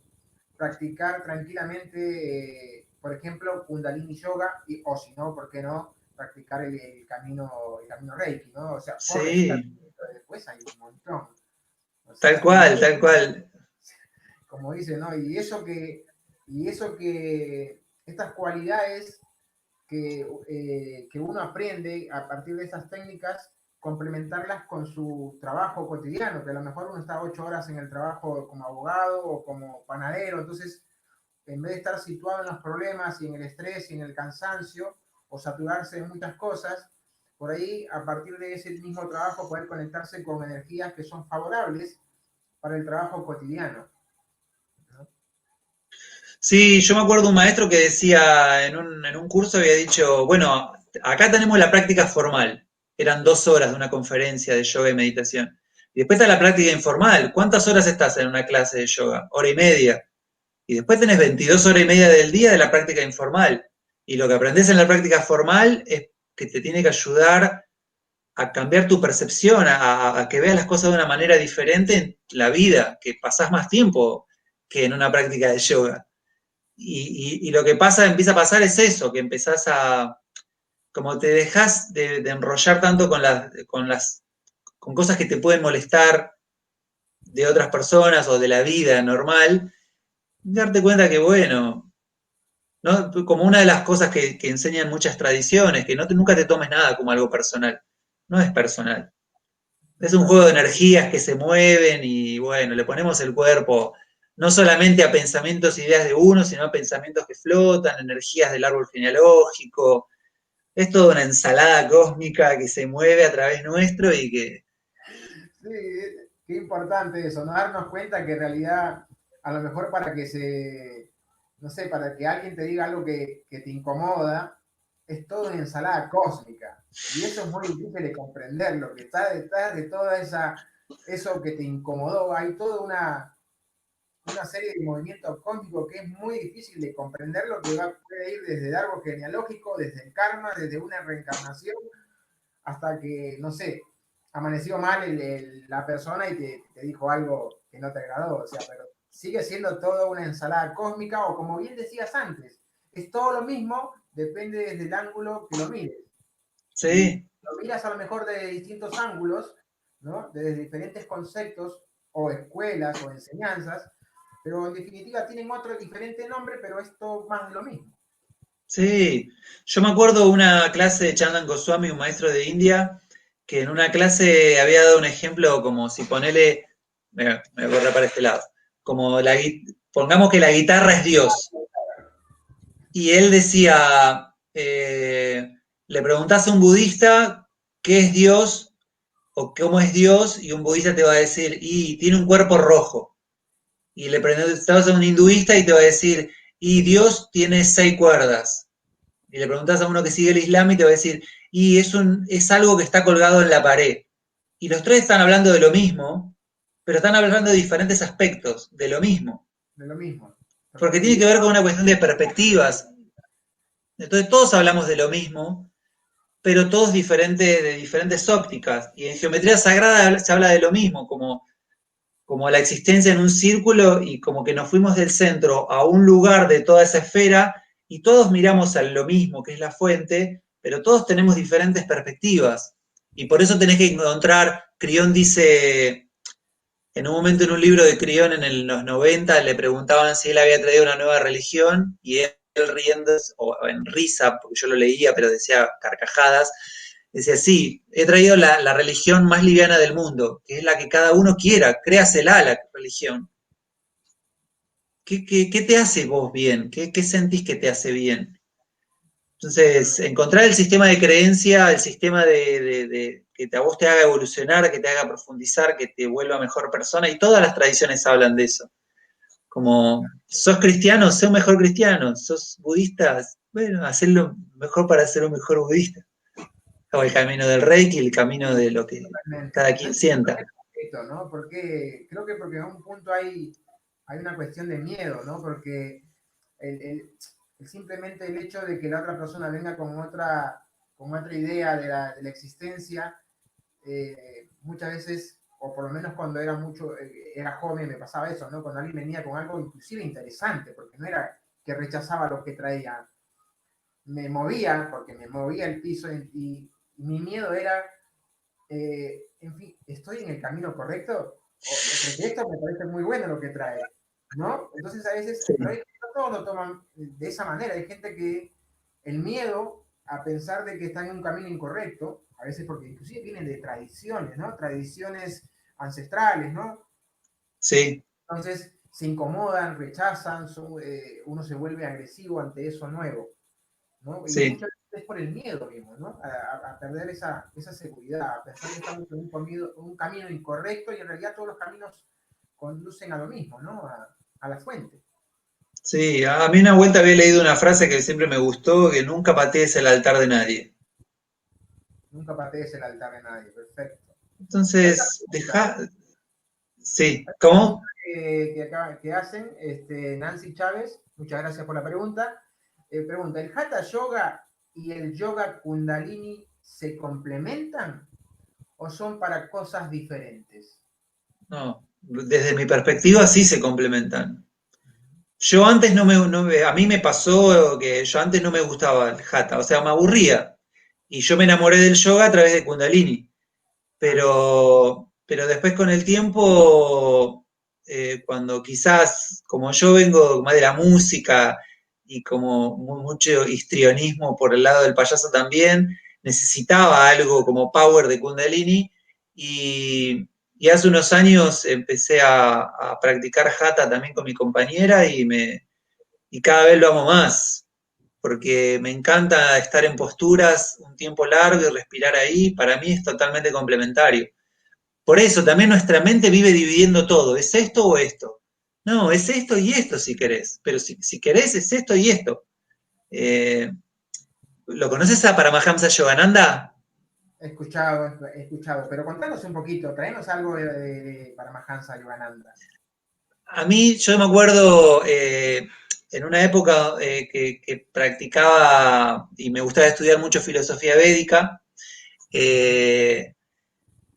practicar tranquilamente, por ejemplo, Kundalini Yoga, o si no, ¿por qué no? Practicar el camino Reiki, ¿no? O sea, por decir algo, Sí, pero después hay un montón. O tal sea, cual, tal cual. como dice, ¿no? Y eso que, estas cualidades que uno aprende a partir de esas técnicas, complementarlas con su trabajo cotidiano, que a lo mejor uno está 8 horas en el trabajo como abogado o como panadero, entonces en vez de estar situado en los problemas y en el estrés y en el cansancio o saturarse de muchas cosas, por ahí, a partir de ese mismo trabajo, poder conectarse con energías que son favorables para el trabajo cotidiano, ¿no? Sí, yo me acuerdo de un maestro que decía en un curso, había dicho, bueno, acá tenemos la práctica formal, eran 2 horas de una conferencia de yoga y meditación. Y después está la práctica informal. ¿Cuántas horas estás en una clase de yoga? Hora y media. Y después tenés 22 horas y media del día de la práctica informal. Y lo que aprendés en la práctica formal es que te tiene que ayudar a cambiar tu percepción, a que veas las cosas de una manera diferente en la vida, que pasás más tiempo que en una práctica de yoga. Y lo que pasa, empieza a pasar es eso, que empezás a, como te dejas de enrollar tanto con cosas que te pueden molestar de otras personas o de la vida normal, darte cuenta que, bueno, ¿no? Como una de las cosas que enseñan muchas tradiciones, que nunca te tomes nada como algo personal. No es personal. Es un juego de energías que se mueven y bueno, le ponemos el cuerpo no solamente a pensamientos e ideas de uno, sino a pensamientos que flotan, energías del árbol genealógico. Es toda una ensalada cósmica que se mueve a través nuestro y que... Sí, qué importante eso, no darnos cuenta que en realidad, a lo mejor para que no sé, para que alguien te diga algo que te incomoda, es toda una ensalada cósmica. Y eso es muy difícil de comprender, lo que está detrás de toda eso que te incomodó. Hay toda una serie de movimientos cósmicos que es muy difícil de comprender, lo que puede ir desde el árbol genealógico, desde el karma, desde una reencarnación, hasta que, no sé, amaneció mal la persona y te dijo algo que no te agradó. O sea, pero sigue siendo toda una ensalada cósmica, o como bien decías antes, es todo lo mismo, depende desde el ángulo que lo mires. Y Sí, lo miras a lo mejor de distintos ángulos, ¿no? Desde diferentes conceptos o escuelas o enseñanzas, pero en definitiva tienen otro diferente nombre, pero es todo más de lo mismo. sí. Yo me acuerdo de una clase de Chandan Goswami, un maestro de India, que en una clase había dado un ejemplo como si ponele, me voy a correr para este lado, como pongamos que la guitarra es Dios. Y él decía, le preguntás a un budista qué es Dios o cómo es Dios, y un budista te va a decir, y tiene un cuerpo rojo. Y le preguntás a un hinduista y te va a decir, y Dios tiene 6 cuerdas. Y le preguntás a uno que sigue el Islam y te va a decir, y es algo que está colgado en la pared. Y los tres están hablando de lo mismo, pero están hablando de diferentes aspectos de lo mismo. De lo mismo. Porque tiene que Totalmente. ver con una cuestión de perspectivas. Entonces todos hablamos de lo mismo, pero todos de diferentes ópticas. Y en geometría sagrada se habla de lo mismo, como la existencia en un círculo y como que nos fuimos del centro a un lugar de toda esa esfera y todos miramos a lo mismo, que es la fuente, pero todos tenemos diferentes perspectivas. Y por eso tenés que encontrar, Crión dice, en un momento en un libro de Crión en los 90 le preguntaban si él había traído una nueva religión y él riendo, o en risa, porque yo lo leía, pero decía carcajadas, decía, sí, he traído la religión más liviana del mundo, que es la que cada uno quiera, créasela la religión. ¿Qué te hace vos bien? ¿Qué sentís que te hace bien? Entonces, encontrar el sistema de creencia, el sistema de que a vos te haga evolucionar, que te haga profundizar, que te vuelva mejor persona, y todas las tradiciones hablan de eso. Como, sos cristiano, sé un mejor cristiano, sos budista, bueno, hacerlo mejor para ser un mejor budista. O el camino del Reiki, el camino de lo que Totalmente. cada quien sienta. Esto, ¿no? Porque creo que porque a un punto hay una cuestión de miedo, ¿no? Porque simplemente el hecho de que la otra persona venga con otra idea de la existencia, muchas veces, o por lo menos cuando era joven, me pasaba eso, ¿no? Cuando alguien venía con algo inclusive interesante, porque no era que rechazaba lo que traía, me movía, porque me movía el piso, y mi miedo era, en fin, ¿estoy en el camino correcto? Porque esto me parece muy bueno lo que trae, ¿no? Entonces a veces, Sí, pero no todos lo toman de esa manera. Hay gente que el miedo a pensar de que están en un camino incorrecto, a veces porque inclusive vienen de tradiciones, ¿no? Tradiciones ancestrales, ¿no? sí, Entonces se incomodan, rechazan, uno se vuelve agresivo ante eso nuevo, ¿no? Y sí. es por el miedo mismo, ¿no? A perder esa seguridad, a pensar que estamos en un camino incorrecto y en realidad todos los caminos conducen a lo mismo, ¿no? A la fuente. Sí, a mí una vuelta había leído una frase que siempre me gustó, que nunca patees el altar de nadie. Nunca patees el altar de nadie, perfecto. Hay una Entonces, pregunta, sí, ¿cómo? que hacen Nancy Chávez, muchas gracias por la pregunta. Pregunta, ¿el Hatha Yoga y el Yoga Kundalini se complementan o son para cosas diferentes? No, desde mi perspectiva sí se complementan. Yo antes a mí me pasó que yo antes no me gustaba el hatha, o sea, me aburría. Y yo me enamoré del yoga a través de Kundalini. Ah, Pero después con el tiempo, cuando quizás, como yo vengo más de la música y como mucho histrionismo por el lado del payaso también, necesitaba algo como power de Kundalini y hace unos años empecé a practicar Hatha también con mi compañera y cada vez lo amo más, porque me encanta estar en posturas un tiempo largo y respirar ahí, para mí es totalmente complementario. Por eso también nuestra mente vive dividiendo todo, ¿es esto o esto? No, es esto y esto si querés, pero si querés es esto y esto. Eh, ¿Lo conoces a Paramahamsa Yogananda? he escuchado, pero contanos un poquito, traenos algo de Paramahansa Yogananda. A mí, yo me acuerdo en una época que practicaba y me gustaba estudiar mucho filosofía védica, eh,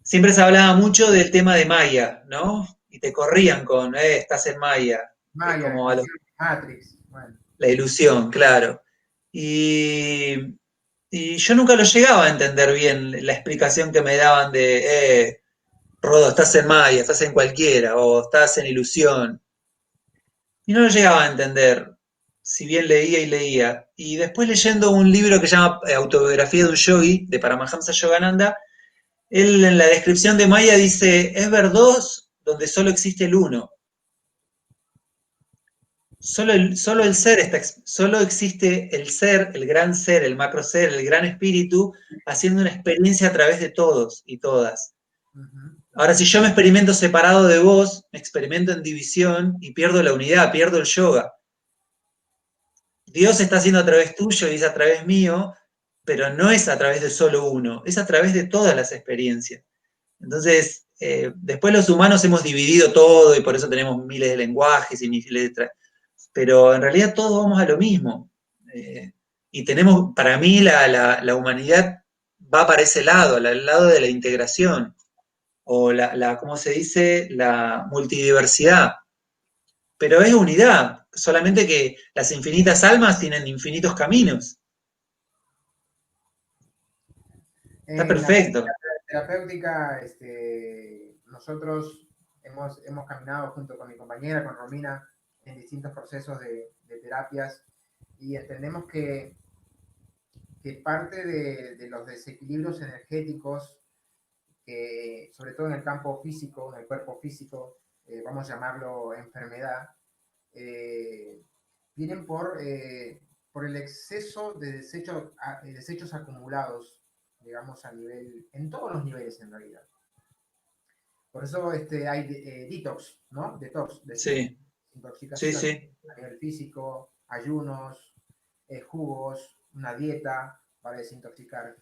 siempre se hablaba mucho del tema de Maya, ¿no? Y te corrían con, estás en Maya, Maya, la como a los ilusión, Matrix. Bueno, la ilusión, claro. Y, y yo nunca lo llegaba a entender bien la explicación que me daban de, Rodo, estás en Maya, estás en cualquiera, o estás en ilusión. Y no lo llegaba a entender, si bien leía y leía. Y después leyendo un libro que se llama Autobiografía de un Yogi, de Paramahamsa Yogananda, él en la descripción de Maya dice, es verdos donde solo existe el uno. Solo existe el ser, el gran ser, el macro ser, el gran espíritu, haciendo una experiencia a través de todos y todas. ujú, Ahora, si yo me experimento separado de vos, me experimento en división y pierdo la unidad, pierdo el yoga. Dios está haciendo a través tuyo y es a través mío, pero no es a través de solo uno, es a través de todas las experiencias. Entonces, después los humanos hemos dividido todo y por eso tenemos miles de lenguajes y miles de pero en realidad todos vamos a lo mismo. Eh, y tenemos, para mí, la humanidad va para ese lado, al lado de la integración, o ¿cómo se dice? La multidiversidad. Pero es unidad, solamente que las infinitas almas tienen infinitos caminos. Está En la perfecto. práctica terapéutica, nosotros hemos caminado junto con mi compañera, con Romina, en distintos procesos de terapias y entendemos que parte de los desequilibrios energéticos, que sobre todo en el campo físico, en el cuerpo físico, vamos a llamarlo enfermedad, eh, vienen por el exceso de desechos acumulados, digamos, en todos los niveles en realidad. Por eso hay detox, ¿no? Detox, Sí, sí, desintoxicación sí. a nivel físico, ayunos, jugos, una dieta para desintoxicar.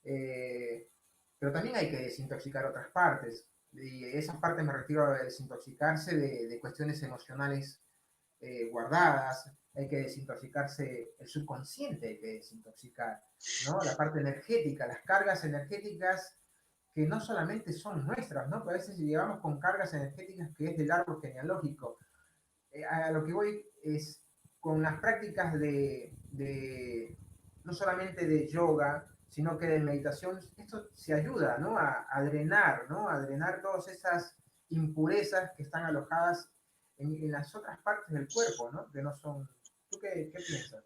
Eh, pero también hay que desintoxicar otras partes. Y esas partes me refiero a desintoxicarse de cuestiones emocionales guardadas, hay que desintoxicarse, el subconsciente hay que desintoxicar, ¿no? La parte energética, las cargas energéticas que no solamente son nuestras, ¿no? A veces llegamos con cargas energéticas que es del árbol genealógico. A lo que voy es con las prácticas no solamente de yoga, sino que de meditación, esto se ayuda, ¿no? A drenar, ¿no? A drenar todas esas impurezas que están alojadas en las otras partes del cuerpo, ¿no? Que no son... ¿Tú qué piensas?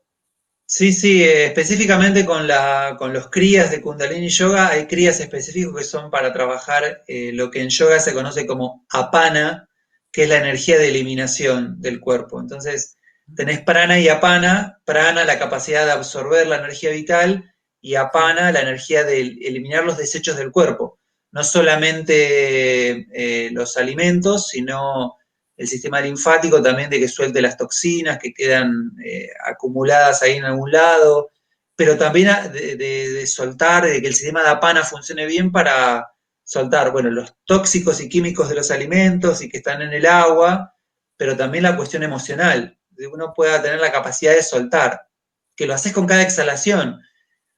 Sí, sí, específicamente con los crías de Kundalini Yoga, hay crías específicos que son para trabajar lo que en yoga se conoce como apana, que es la energía de eliminación del cuerpo. Entonces, tenés prana y apana, prana, la capacidad de absorber la energía vital, y apana la energía de eliminar los desechos del cuerpo. No solamente los alimentos, sino el sistema linfático también de que suelte las toxinas que quedan acumuladas ahí en algún lado, pero también de soltar, de que el sistema de apana funcione bien para soltar, bueno, los tóxicos y químicos de los alimentos y que están en el agua, pero también la cuestión emocional, de que uno pueda tener la capacidad de soltar, que lo haces con cada exhalación.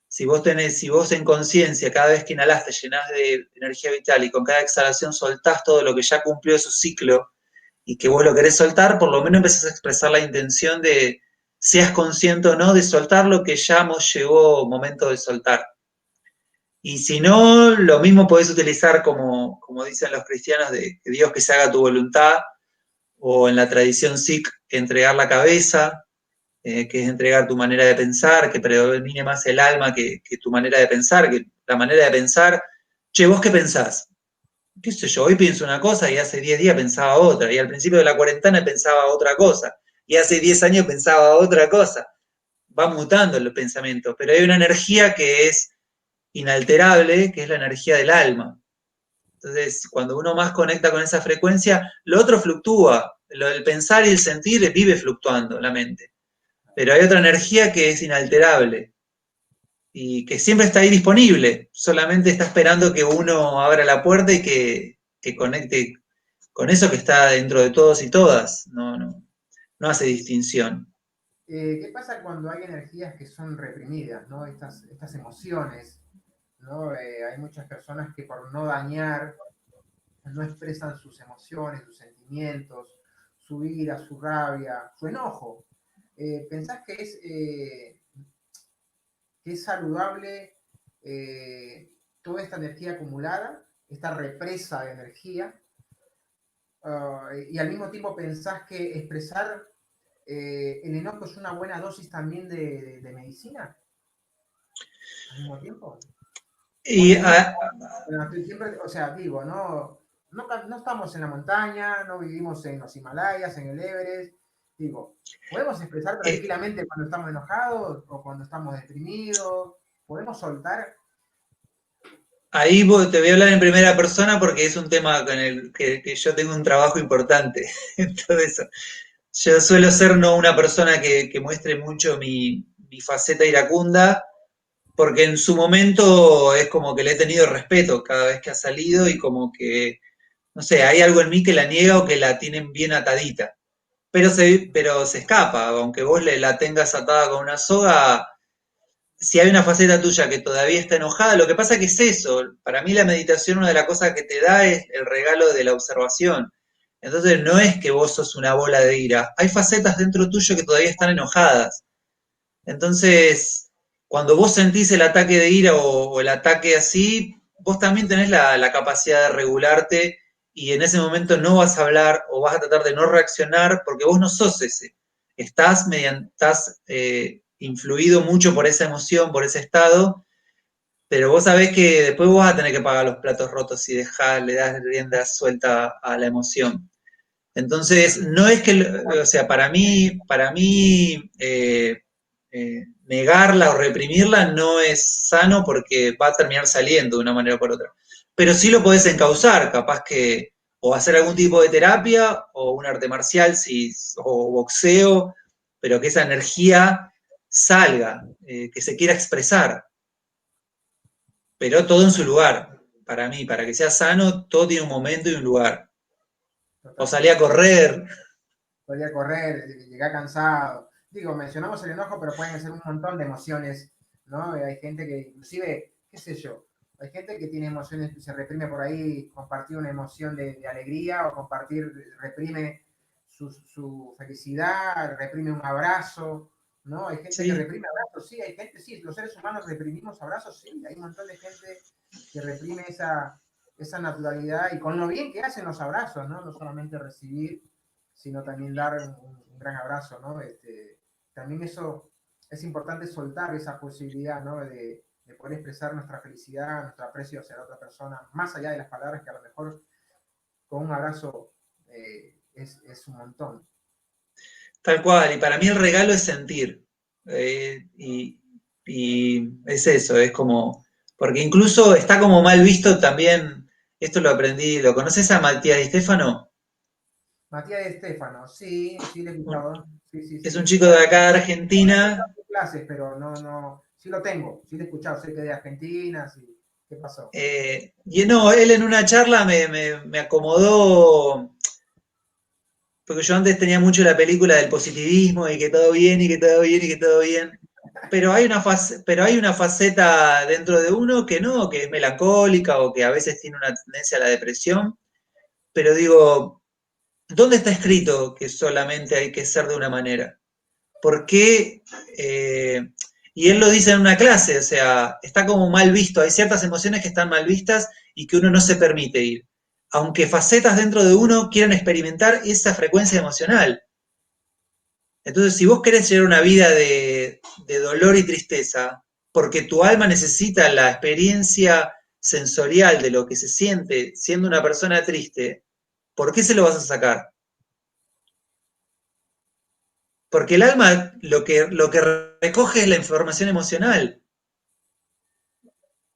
Si vos en conciencia, cada vez que inhalás te llenás de energía vital y con cada exhalación soltás todo lo que ya cumplió su ciclo y que vos lo querés soltar, por lo menos empezás a expresar la intención de, seas consciente o no, de soltar lo que ya llegó momento de soltar. Y si no, lo mismo podés utilizar como dicen los cristianos, de que Dios que se haga tu voluntad, o en la tradición Sikh, entregar la cabeza, que es entregar tu manera de pensar, que predomine más el alma que tu manera de pensar, que la manera de pensar, che, ¿vos qué pensás? Qué sé yo, hoy pienso una cosa y hace 10 días pensaba otra, y al principio de la cuarentena pensaba otra cosa, y hace 10 años pensaba otra cosa. Va mutando el pensamiento, pero hay una energía que es inalterable, que es la energía del alma. Entonces, cuando uno más conecta con esa frecuencia, lo otro fluctúa. El pensar y el sentir vive fluctuando la mente. Pero hay otra energía que es inalterable y que siempre está ahí disponible. Solamente está esperando que uno abra la puerta y que conecte con eso que está dentro de todos y todas. No hace distinción. ¿Qué pasa cuando hay energías que son reprimidas, ¿no? Estas emociones, ¿no? Hay muchas personas que por no dañar no expresan sus emociones, sus sentimientos, su ira, su rabia, su enojo. ¿Pensás que es saludable toda esta energía acumulada, esta represa de energía? Y al mismo tiempo pensás que expresar el enojo es una buena dosis también de medicina al mismo tiempo. Y Porque no, bueno, siempre, o sea, digo, no estamos en la montaña, no vivimos en los Himalayas, en el Everest. Digo, podemos expresar tranquilamente cuando estamos enojados o cuando estamos deprimidos, podemos soltar. ahí te voy a hablar en primera persona porque es un tema con el que yo tengo un trabajo importante en todo eso. Yo suelo ser no una persona que muestre mucho mi faceta iracunda, porque en su momento es como que le he tenido respeto cada vez que ha salido y como que, no sé, hay algo en mí que la niega o que la tienen bien atadita. Pero se escapa, aunque vos la tengas atada con una soga, si hay una faceta tuya que todavía está enojada, lo que pasa que es eso, para mí la meditación una de las cosas que te da es el regalo de la observación. Entonces no es que vos sos una bola de ira, hay facetas dentro tuyo que todavía están enojadas. Entonces, cuando vos sentís el ataque de ira o el ataque así, vos también tenés la capacidad de regularte y en ese momento no vas a hablar o vas a tratar de no reaccionar porque vos no sos ese. Estás influido mucho por esa emoción, por ese estado, pero vos sabés que después vos vas a tener que pagar los platos rotos si le das rienda suelta a la emoción. Entonces, no es que, o sea, para mí negarla o reprimirla no es sano porque va a terminar saliendo de una manera o por otra. Pero sí lo podés encauzar, capaz que o hacer algún tipo de terapia o un arte marcial o boxeo, pero que esa energía salga, que se quiera expresar, pero todo en su lugar. Para mí, para que sea sano, todo tiene un momento y un lugar. O salir a Totalmente. correr. Podría correr, llegar cansado. Digo, mencionamos el enojo, pero pueden ser un montón de emociones, ¿no? Hay gente que, inclusive, qué sé yo, hay gente que tiene emociones que se reprime por ahí, compartir una emoción de alegría o compartir, reprime su felicidad, reprime un abrazo, ¿no? Hay gente que Sí, reprime abrazos, sí, hay gente, sí, los seres humanos reprimimos abrazos, sí, hay un montón de gente que reprime esa naturalidad y con lo bien que hacen los abrazos, ¿no? No solamente recibir, sino también dar un gran abrazo, ¿no? También eso es importante soltar esa posibilidad, ¿no? De poder expresar nuestra felicidad, nuestro aprecio hacia la otra persona, más allá de las palabras que a lo mejor con un abrazo es un montón. tal cual. Y para mí el regalo es sentir. Y Y es eso, es como, porque incluso está como mal visto también, esto lo aprendí, ¿lo conoces a Matías Di Stefano? Matías de Estéfano, sí, sí, le he escuchado. Sí, sí, Es un sí. chico de acá de No he Argentina. escuchado clases, pero no, sí lo tengo, sí lo he escuchado, sé que de Argentina, sí. ¿Qué pasó? Y no, él en una charla me acomodó, porque yo antes tenía mucho la película del positivismo y que todo bien y que todo bien y que todo bien. Pero hay una faceta dentro de uno que no, que es melancólica o que a veces tiene una tendencia a la depresión. Pero digo, ¿dónde está escrito que solamente hay que ser de una manera? ¿Por qué? Y él lo dice en una clase, o sea, está como mal visto, hay ciertas emociones que están mal vistas y que uno no se permite ir. Aunque facetas dentro de uno quieran experimentar esa frecuencia emocional. Entonces, si vos querés llevar una vida de dolor y tristeza, porque tu alma necesita la experiencia sensorial de lo que se siente siendo una persona triste, ¿por qué se lo vas a sacar? Porque el alma lo que recoge es la información emocional.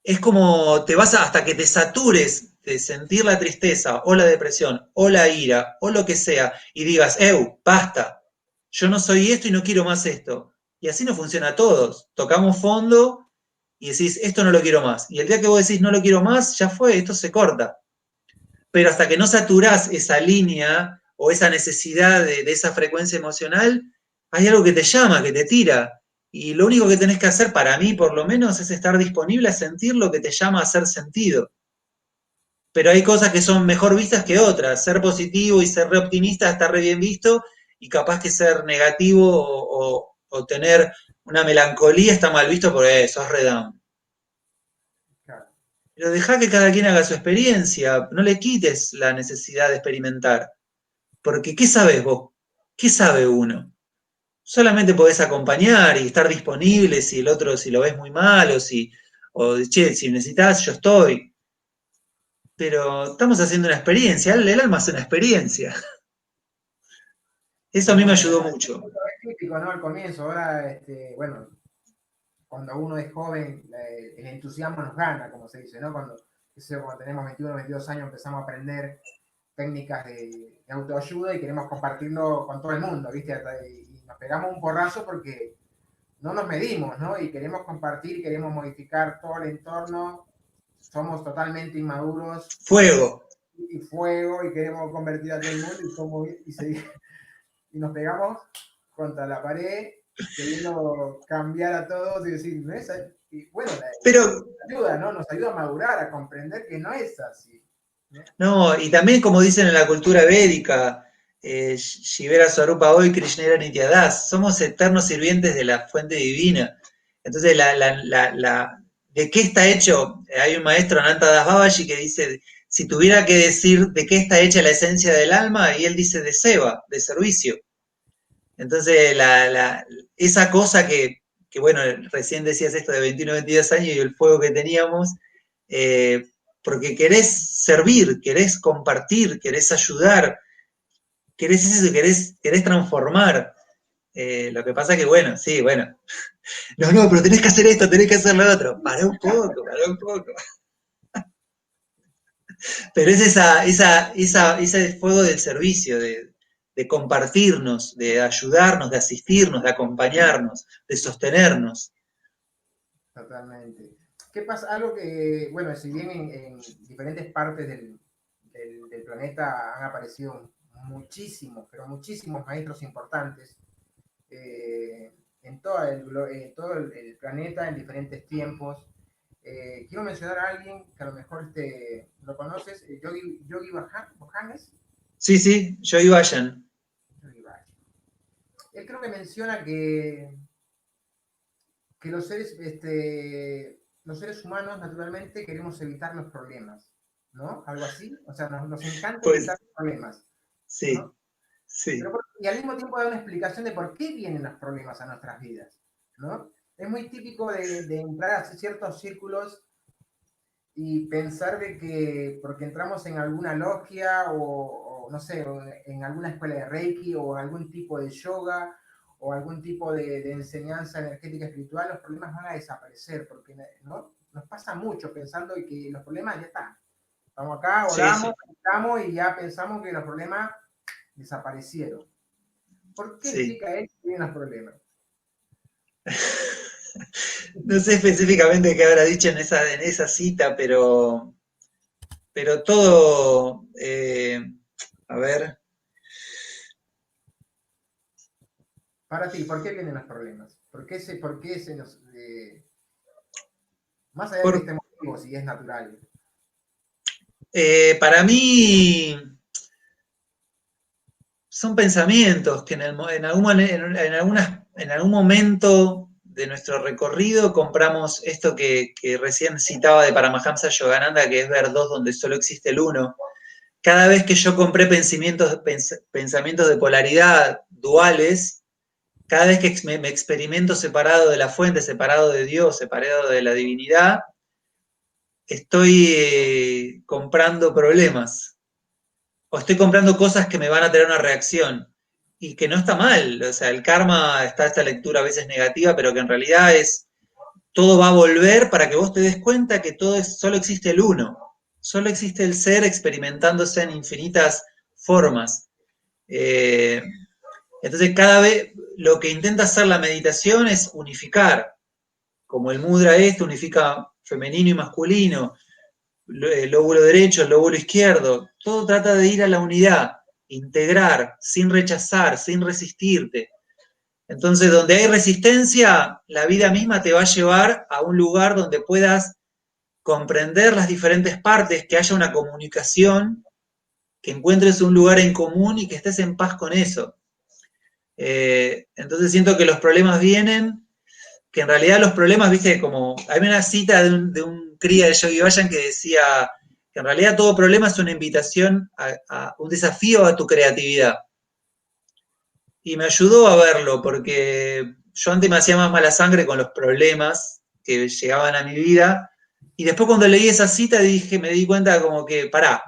Es como te vas hasta que te satures de sentir la tristeza o la depresión o la ira o lo que sea y digas, basta, yo no soy esto y no quiero más esto. Y así no funciona a todos. Tocamos fondo y decís, esto no lo quiero más. Y el día que vos decís, no lo quiero más, ya fue, esto se corta. Pero hasta que no saturás esa línea o esa necesidad de esa frecuencia emocional, hay algo que te llama, que te tira. Y lo único que tenés que hacer, para mí por lo menos, es estar disponible a sentir lo que te llama a hacer sentido. Pero hay cosas que son mejor vistas que otras. Ser positivo y ser re optimista está re bien visto, y capaz que ser negativo o tener una melancolía está mal visto porque sos re down. Claro. Pero dejá que cada quien haga su experiencia, no le quites la necesidad de experimentar. Porque ¿qué sabes vos? ¿Qué sabe uno? Solamente podés acompañar y estar disponible si el otro, si lo ves muy mal o che, si necesitas, yo estoy. Pero estamos haciendo una experiencia, el alma es una experiencia. Eso a mí me Totalmente. ayudó mucho. Es típico, ¿no? Al comienzo, ahora, bueno, cuando uno es joven, el entusiasmo nos gana, como se dice, ¿no? Cuando tenemos 21, 22 años empezamos a aprender técnicas de autoayuda y queremos compartirlo con todo el mundo, ¿viste? Y nos pegamos un porrazo porque no nos medimos, ¿no? Y queremos compartir, queremos modificar todo el entorno, somos totalmente inmaduros Fuego. y fuego y queremos convertir a todo el mundo y nos pegamos contra la pared queriendo cambiar a todos y decir, no es así. Y bueno, Pero, ayuda, ¿no? Nos ayuda a madurar, a comprender que no es así, ¿no? no, y también como dicen en la cultura védica, Shivera Swarupa hoy, Krishnera Nityadas, somos eternos sirvientes de la fuente divina. Entonces, ¿de qué está hecho? Hay un maestro, Ananta Das Babaji, que dice, si tuviera que decir de qué está hecha la esencia del alma, y él dice de seva, de servicio. Entonces, esa cosa bueno, recién decías esto de 21, 22 años y el fuego que teníamos, eh, porque querés servir, querés compartir, querés ayudar, querés eso, querés transformar. Lo que pasa que, bueno, sí, bueno, no, pero tenés que hacer esto, tenés que hacer lo otro. Pará un poco, pará un poco. Pero es ese fuego del servicio, de compartirnos, de ayudarnos, de asistirnos, de acompañarnos, de sostenernos. Totalmente. ¿Qué pasa? Algo que, bueno, si bien en diferentes partes del planeta han aparecido muchísimos, pero muchísimos maestros importantes, en todo el planeta, en diferentes tiempos. Quiero mencionar a alguien que a lo mejor lo conoces, Yogi Bhajan. Sí, sí, yo iba allá. Él creo que menciona que los seres humanos naturalmente queremos evitar los problemas, ¿no? Algo así, o sea, nos encanta Pues evitar los problemas, sí, ¿no? sí. Y al mismo tiempo da una explicación de por qué vienen los problemas a nuestras vidas, ¿no? Es muy típico de entrar a ciertos círculos y pensar de que porque entramos en alguna logia o no sé, o en alguna escuela de Reiki o en algún tipo de yoga o algún tipo de enseñanza energética espiritual, los problemas van a desaparecer, porque ¿no? Nos pasa mucho pensando que los problemas ya están. Estamos acá, Sí, oramos, sí, estamos y ya pensamos que los problemas desaparecieron. ¿Por qué sí. explica él que tienen los problemas? No sé específicamente qué habrá dicho en esa cita, pero todo, a ver, Para ti, ¿por qué vienen los problemas? ¿Por qué se nos... más allá de que por, estemos vivos y es natural? para mí son pensamientos que en algún momento de nuestro recorrido compramos esto que recién citaba de Paramahamsa Yogananda, que es ver dos donde solo existe el uno. Cada vez que yo compré pensamientos de polaridad duales, cada vez que me experimento separado de la fuente, separado de Dios, separado de la divinidad, estoy comprando problemas o estoy comprando cosas que me van a tener una reacción y que no está mal. O sea, el karma está esta lectura a veces negativa, pero que en realidad es todo va a volver para que vos te des cuenta que solo existe el uno, solo existe el ser experimentándose en infinitas formas. Eh, entonces, cada vez lo que intenta hacer la meditación es unificar, como el mudra unifica femenino y masculino, el lóbulo derecho, el lóbulo izquierdo, todo trata de ir a la unidad, integrar, sin rechazar, sin resistirte. Entonces, donde hay resistencia, la vida misma te va a llevar a un lugar donde puedas comprender las diferentes partes, que haya una comunicación, que encuentres un lugar en común y que estés en paz con eso. Entonces siento que los problemas vienen, que en realidad los problemas, viste, como hay una cita de un cría de Yogi Bayan que decía que en realidad todo problema es una invitación a un desafío a tu creatividad. Y me ayudó a verlo, porque yo antes me hacía más mala sangre con los problemas que llegaban a mi vida, y después cuando leí esa cita me di cuenta como que, pará,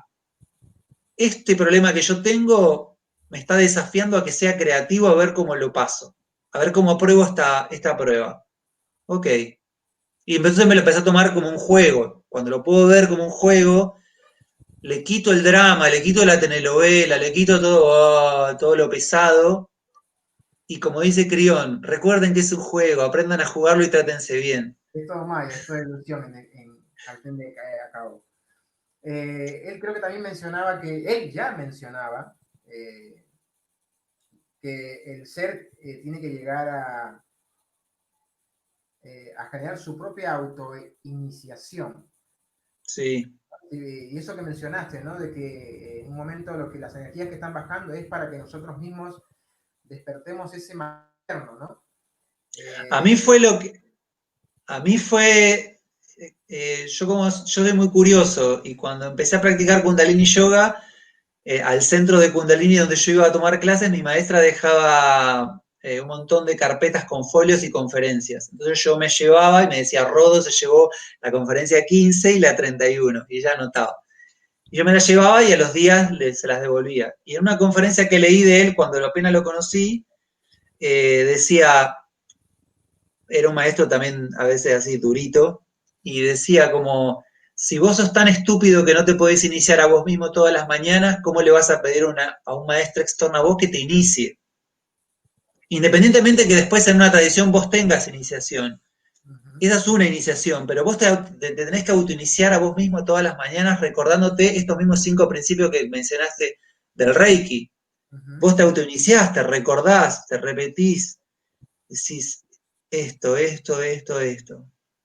este problema que yo tengo me está desafiando a que sea creativo, a ver cómo lo paso, a ver cómo apruebo esta prueba. Ok. Y entonces me lo empecé a tomar como un juego. Cuando lo puedo ver como un juego, le quito el drama, le quito la telenovela, le quito todo lo pesado. Y como dice Crión, recuerden que es un juego, aprendan a jugarlo y trátense bien. Esto es Maya, esto es ilusión al fin de a cabo. Él creo que también mencionaba él ya mencionaba que el ser tiene que llegar a generar su propia autoiniciación. Sí. Y eso que mencionaste, ¿no? De que en un momento las energías que están bajando es para que nosotros mismos despertemos ese materno, ¿no? A mí fue lo que. A mí fue. Yo soy muy curioso y cuando empecé a practicar Kundalini Yoga, al centro de Kundalini donde yo iba a tomar clases, mi maestra dejaba un montón de carpetas con folios y conferencias. Entonces yo me llevaba y me decía, Rodo se llevó la conferencia 15 y la 31, y ella anotaba. Y yo me la llevaba y a los días se las devolvía. Y en una conferencia que leí de él, cuando apenas lo conocí, decía, era un maestro también a veces así durito, y decía como, si vos sos tan estúpido que no te podés iniciar a vos mismo todas las mañanas, ¿cómo le vas a pedir a un maestro externo a vos que te inicie? Independientemente que después en una tradición vos tengas iniciación. Esa es una iniciación, pero vos te tenés que autoiniciar a vos mismo todas las mañanas recordándote estos mismos 5 principios que mencionaste del Reiki. Vos te autoiniciás, te recordás, te repetís, decís esto,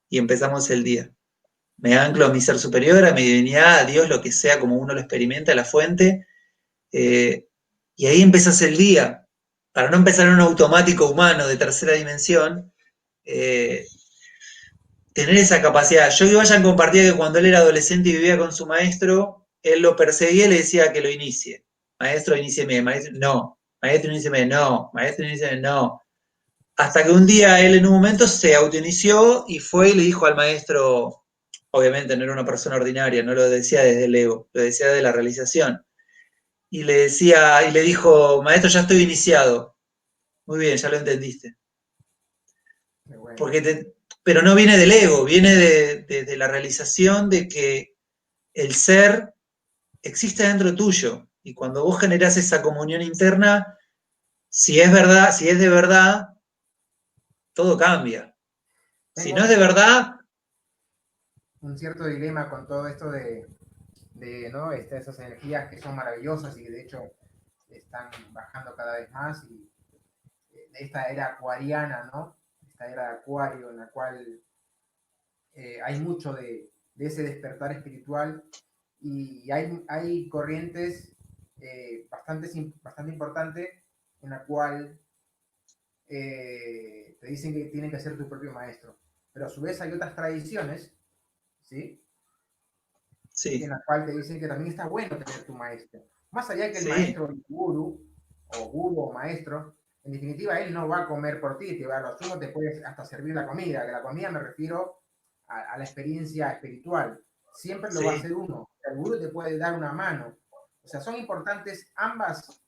y empezamos el día. Me anclo a mi ser superior, a mi divinidad, a Dios, lo que sea, como uno lo experimenta, a la fuente, y ahí empezás el día. Para no empezar en un automático humano de tercera dimensión, eh, tener esa capacidad. Yo Vayan compartía que cuando él era adolescente y vivía con su maestro, él lo perseguía y le decía que lo inicie. Maestro, inícieme, maestro, no. Maestro, inícieme, no. Maestro, inícieme, no. Hasta que un día él en un momento se autoinició y fue y le dijo al maestro, obviamente no era una persona ordinaria, no lo decía desde el ego, lo decía de la realización. Y le dijo, maestro, ya estoy iniciado. Muy bien, ya lo entendiste. Qué bueno. Pero no viene del ego, viene de la realización de que el ser existe dentro tuyo. Y cuando vos generás esa comunión interna, si es verdad, si es de verdad, todo cambia. Si no es Tengo de verdad, un cierto dilema con todo esto ¿no? Esas energías que son maravillosas y que de hecho están bajando cada vez más y esta era acuariana, ¿no? Esta era de acuario en la cual hay mucho de ese despertar espiritual y hay corrientes bastante importantes en la cual te dicen que tienen que ser tu propio maestro, pero a su vez hay otras tradiciones, ¿sí? En sí, la cual te dicen que también está bueno tener tu maestro. Más allá de que el sí, maestro, el guru o maestro, en definitiva él no va a comer por ti, te va a lo sumo, te puede hasta servir la comida, que la comida me refiero a la experiencia espiritual. Siempre lo va a sí, hacer uno. El gurú te puede dar una mano. O sea, son importantes ambas.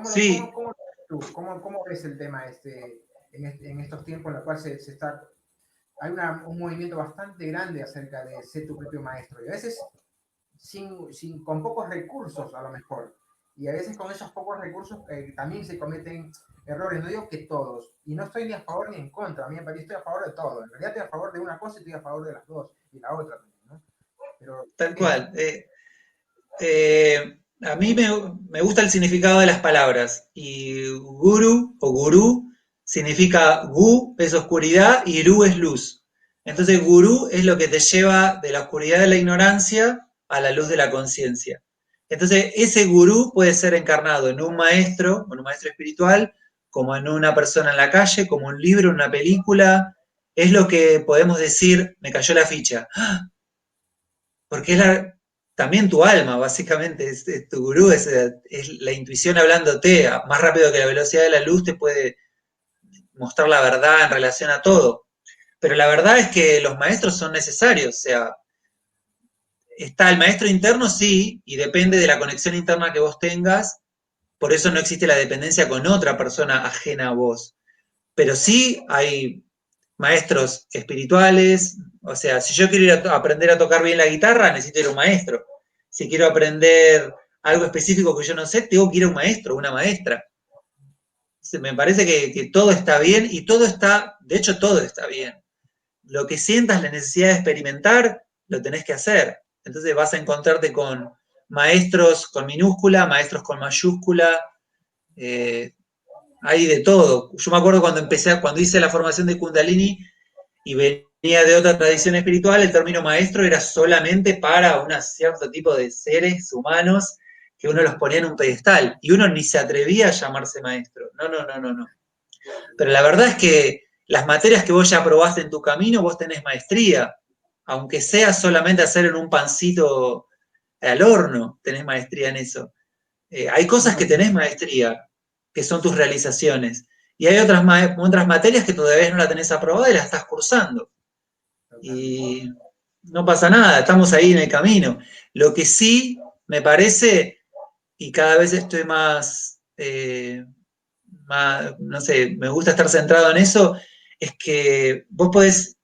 sí, ¿Cómo ves tú? ¿Cómo ves el tema en estos tiempos en los cuales se está hay un movimiento bastante grande acerca de ser tu propio maestro? Y a veces con pocos recursos a lo mejor. Y a veces con esos pocos recursos también se cometen errores. No digo que todos. Y no estoy ni a favor ni en contra. A mí me parece que estoy a favor de todo. En realidad estoy a favor de una cosa y estoy a favor de las dos. Y la otra también, ¿no? Pero tal eso. cual. A mí me gusta el significado de las palabras. Y guru o gurú significa gu es oscuridad y ru es luz. Entonces, gurú es lo que te lleva de la oscuridad de la ignorancia a la luz de la conciencia. Entonces, ese gurú puede ser encarnado en un maestro espiritual, como en una persona en la calle, como un libro, una película. Es lo que podemos decir, me cayó la ficha. Porque también tu alma, básicamente, es tu gurú, es la intuición hablándote, más rápido que la velocidad de la luz te puede mostrar la verdad en relación a todo. Pero la verdad es que los maestros son necesarios, o sea, está el maestro interno, sí, y depende de la conexión interna que vos tengas, por eso no existe la dependencia con otra persona ajena a vos. Pero sí hay maestros espirituales, o sea, si yo quiero ir a aprender a tocar bien la guitarra, necesito ir a un maestro. Si quiero aprender algo específico que yo no sé, tengo que ir a un maestro, una maestra. Me parece que todo está bien y todo está, de hecho todo está bien. Lo que sientas la necesidad de experimentar, lo tenés que hacer. Entonces vas a encontrarte con maestros con minúscula, maestros con mayúscula, eh, hay de todo. Yo me acuerdo cuando hice la formación de Kundalini y venía de otra tradición espiritual, el término maestro era solamente para un cierto tipo de seres humanos que uno los ponía en un pedestal y uno ni se atrevía a llamarse maestro. No, no, no, no, no. Pero la verdad es que las materias que vos ya probaste en tu camino, vos tenés maestría. Aunque sea solamente hacer en un pancito al horno, tenés maestría en eso. Hay cosas que Bueno, tenés maestría, que son tus realizaciones. Y hay otras materias que todavía no la tenés aprobada y la estás cursando. totalmente. Y no pasa nada, estamos ahí en el camino. Lo que sí me parece, y cada vez estoy más, no sé, me gusta estar centrado en eso, es que vos podés,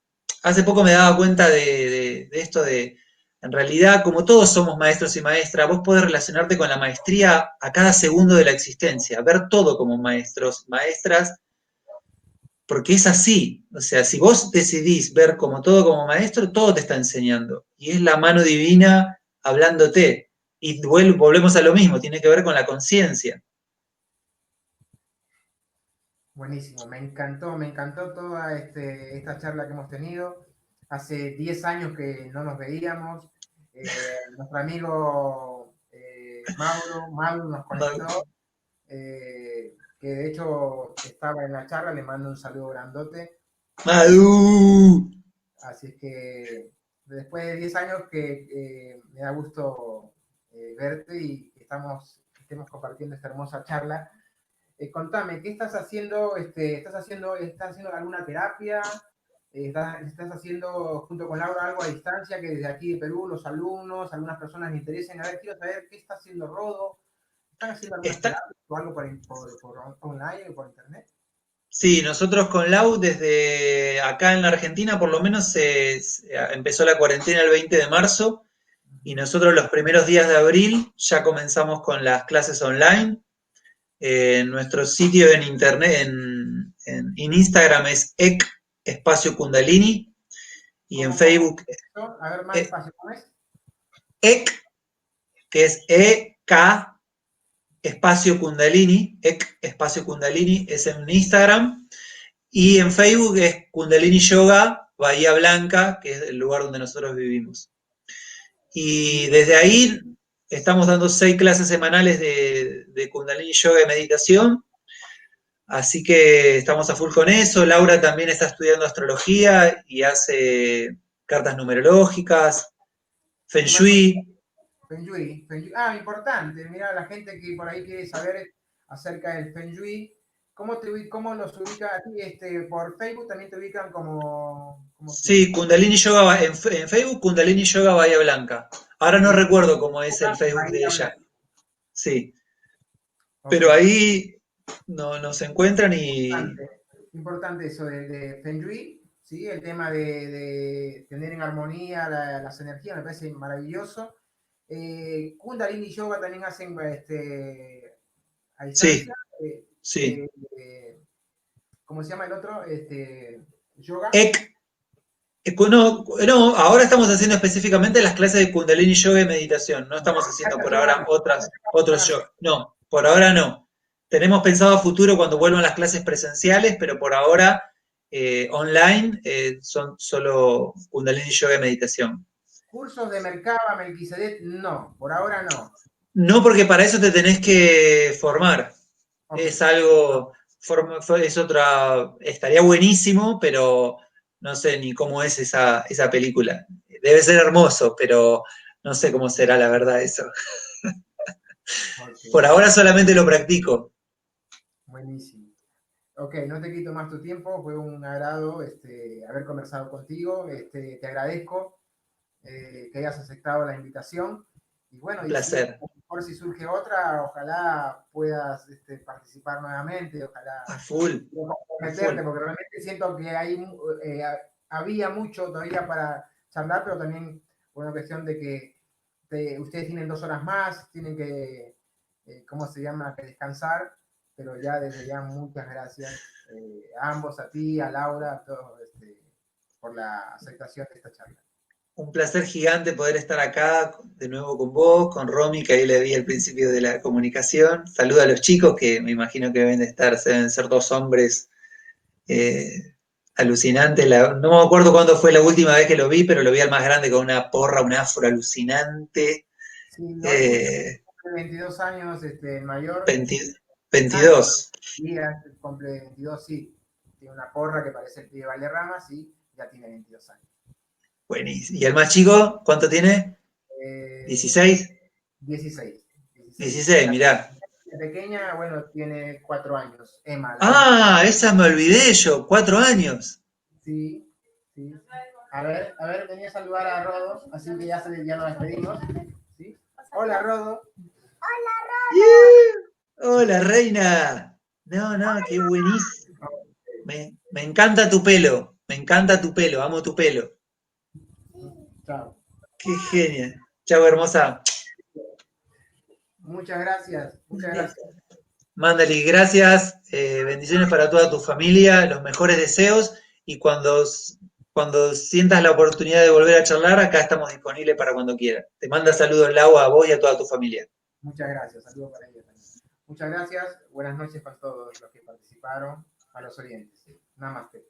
hace poco me daba cuenta de esto de, en realidad, como todos somos maestros y maestras, vos podés relacionarte con la maestría a cada segundo de la existencia, ver todo como maestros, maestras, porque es así. O sea, si vos decidís ver como todo como maestro, todo te está enseñando. Y es la mano divina hablándote. Y volvemos a lo mismo, tiene que ver con la conciencia. Buenísimo, me encantó toda esta charla que hemos tenido. Hace 10 años que no nos veíamos. Nuestro amigo Mauro nos conectó, que de hecho estaba en la charla, le mando un saludo grandote. ¡Madu! Así es que después de 10 años que me da gusto verte y que estemos compartiendo esta hermosa charla. Contame, ¿qué estás haciendo? ¿Estás haciendo alguna terapia? ¿Estás haciendo junto con Laura algo a distancia que desde aquí de Perú los alumnos, algunas personas me interesen? A ver, quiero saber qué está haciendo Rodo. ¿Están haciendo algunas clases o algo por online o por internet? Sí, nosotros con Lau, desde acá en la Argentina, por lo menos empezó la cuarentena el 20 de marzo y nosotros los primeros días de abril ya comenzamos con las clases online. Nuestro sitio en internet, en Instagram es espacio Kundalini y en Facebook A ver, más despacio, ¿cómo es? que es EK espacio Kundalini, espacio Kundalini, es en Instagram. Y en Facebook es Kundalini Yoga Bahía Blanca, que es el lugar donde nosotros vivimos. Y desde ahí estamos dando 6 clases semanales de Kundalini Yoga y meditación. Así que estamos a full con eso. Laura también está estudiando astrología y hace cartas numerológicas, Feng Shui. Feng Shui. Ah, importante. Mira, la gente que por ahí quiere saber acerca del Feng Shui. ¿Cómo los ubica a ti? Por Facebook también te ubican como Sí, Kundalini Yoga en Facebook, Kundalini Yoga Bahía Blanca. Ahora no recuerdo cómo es el Facebook de ella. Sí. Okay. Pero ahí nos encuentran y... Importante eso de Feng Shui, ¿sí? El tema de tener en armonía las energías me parece maravilloso. Kundalini Yoga también hacen a distancia. Sí. ¿Cómo se llama el otro? Yoga. No, ahora estamos haciendo específicamente las clases de Kundalini Yoga y meditación. No estamos haciendo por ahora otros yoga. No, por ahora no. Tenemos pensado a futuro cuando vuelvan las clases presenciales, pero por ahora online son solo Kundalini Yoga y meditación. Cursos de Merkaba, Melquisedec, no, por ahora no. No, porque para eso te tenés que formar. Okay. Es algo, es otra, estaría buenísimo, pero no sé ni cómo es esa película. Debe ser hermoso, pero no sé cómo será la verdad eso. Okay. Por ahora solamente lo practico. Buenísimo. Ok, no te quito más tu tiempo, fue un agrado haber conversado contigo, te agradezco que hayas aceptado la invitación y bueno, un placer. Por si surge otra, ojalá puedas participar nuevamente, ojalá a full, comprometerte, porque realmente siento que había mucho todavía para charlar, pero también por una cuestión de que ustedes tienen 2 horas más, tienen que, ¿cómo se llama?, que descansar, pero ya desde ya muchas gracias a ambos, a ti, a Laura, a todos, por la aceptación de esta charla. Un placer gigante poder estar acá de nuevo con vos, con Romy, que ahí le vi al principio de la comunicación. Saluda a los chicos, que me imagino que deben ser 2 hombres alucinantes. No me acuerdo cuándo fue la última vez que lo vi, pero lo vi al más grande con una porra, un afro alucinante. Sí, no, 22 años, mayor. 22. Sí, cumple 22, sí. Tiene una porra que parece el pibe de Valderrama, sí, ya tiene 22 años. Buenísimo. ¿Y el más chico cuánto tiene? 16. 16. 16, mirá. La pequeña, bueno, tiene 4 años. Emma. Esa me olvidé yo, 4 años. Sí, sí. A ver, venía a saludar a Rodo, así que ya nos despedimos. ¿Sí? Hola, Rodo. Hola, Rodo. Hola, reina. No, qué buenísimo. Me encanta tu pelo, amo tu pelo. Chao. Qué genial. Chao, hermosa. Muchas gracias. Mándale, gracias. Bendiciones para toda tu familia, los mejores deseos. Y cuando sientas la oportunidad de volver a charlar, acá estamos disponibles para cuando quieras. Te manda saludos, Lau, a vos y a toda tu familia. Muchas gracias. Saludos para ella también. Muchas gracias. Buenas noches para todos los que participaron, a los oyentes. Namaste.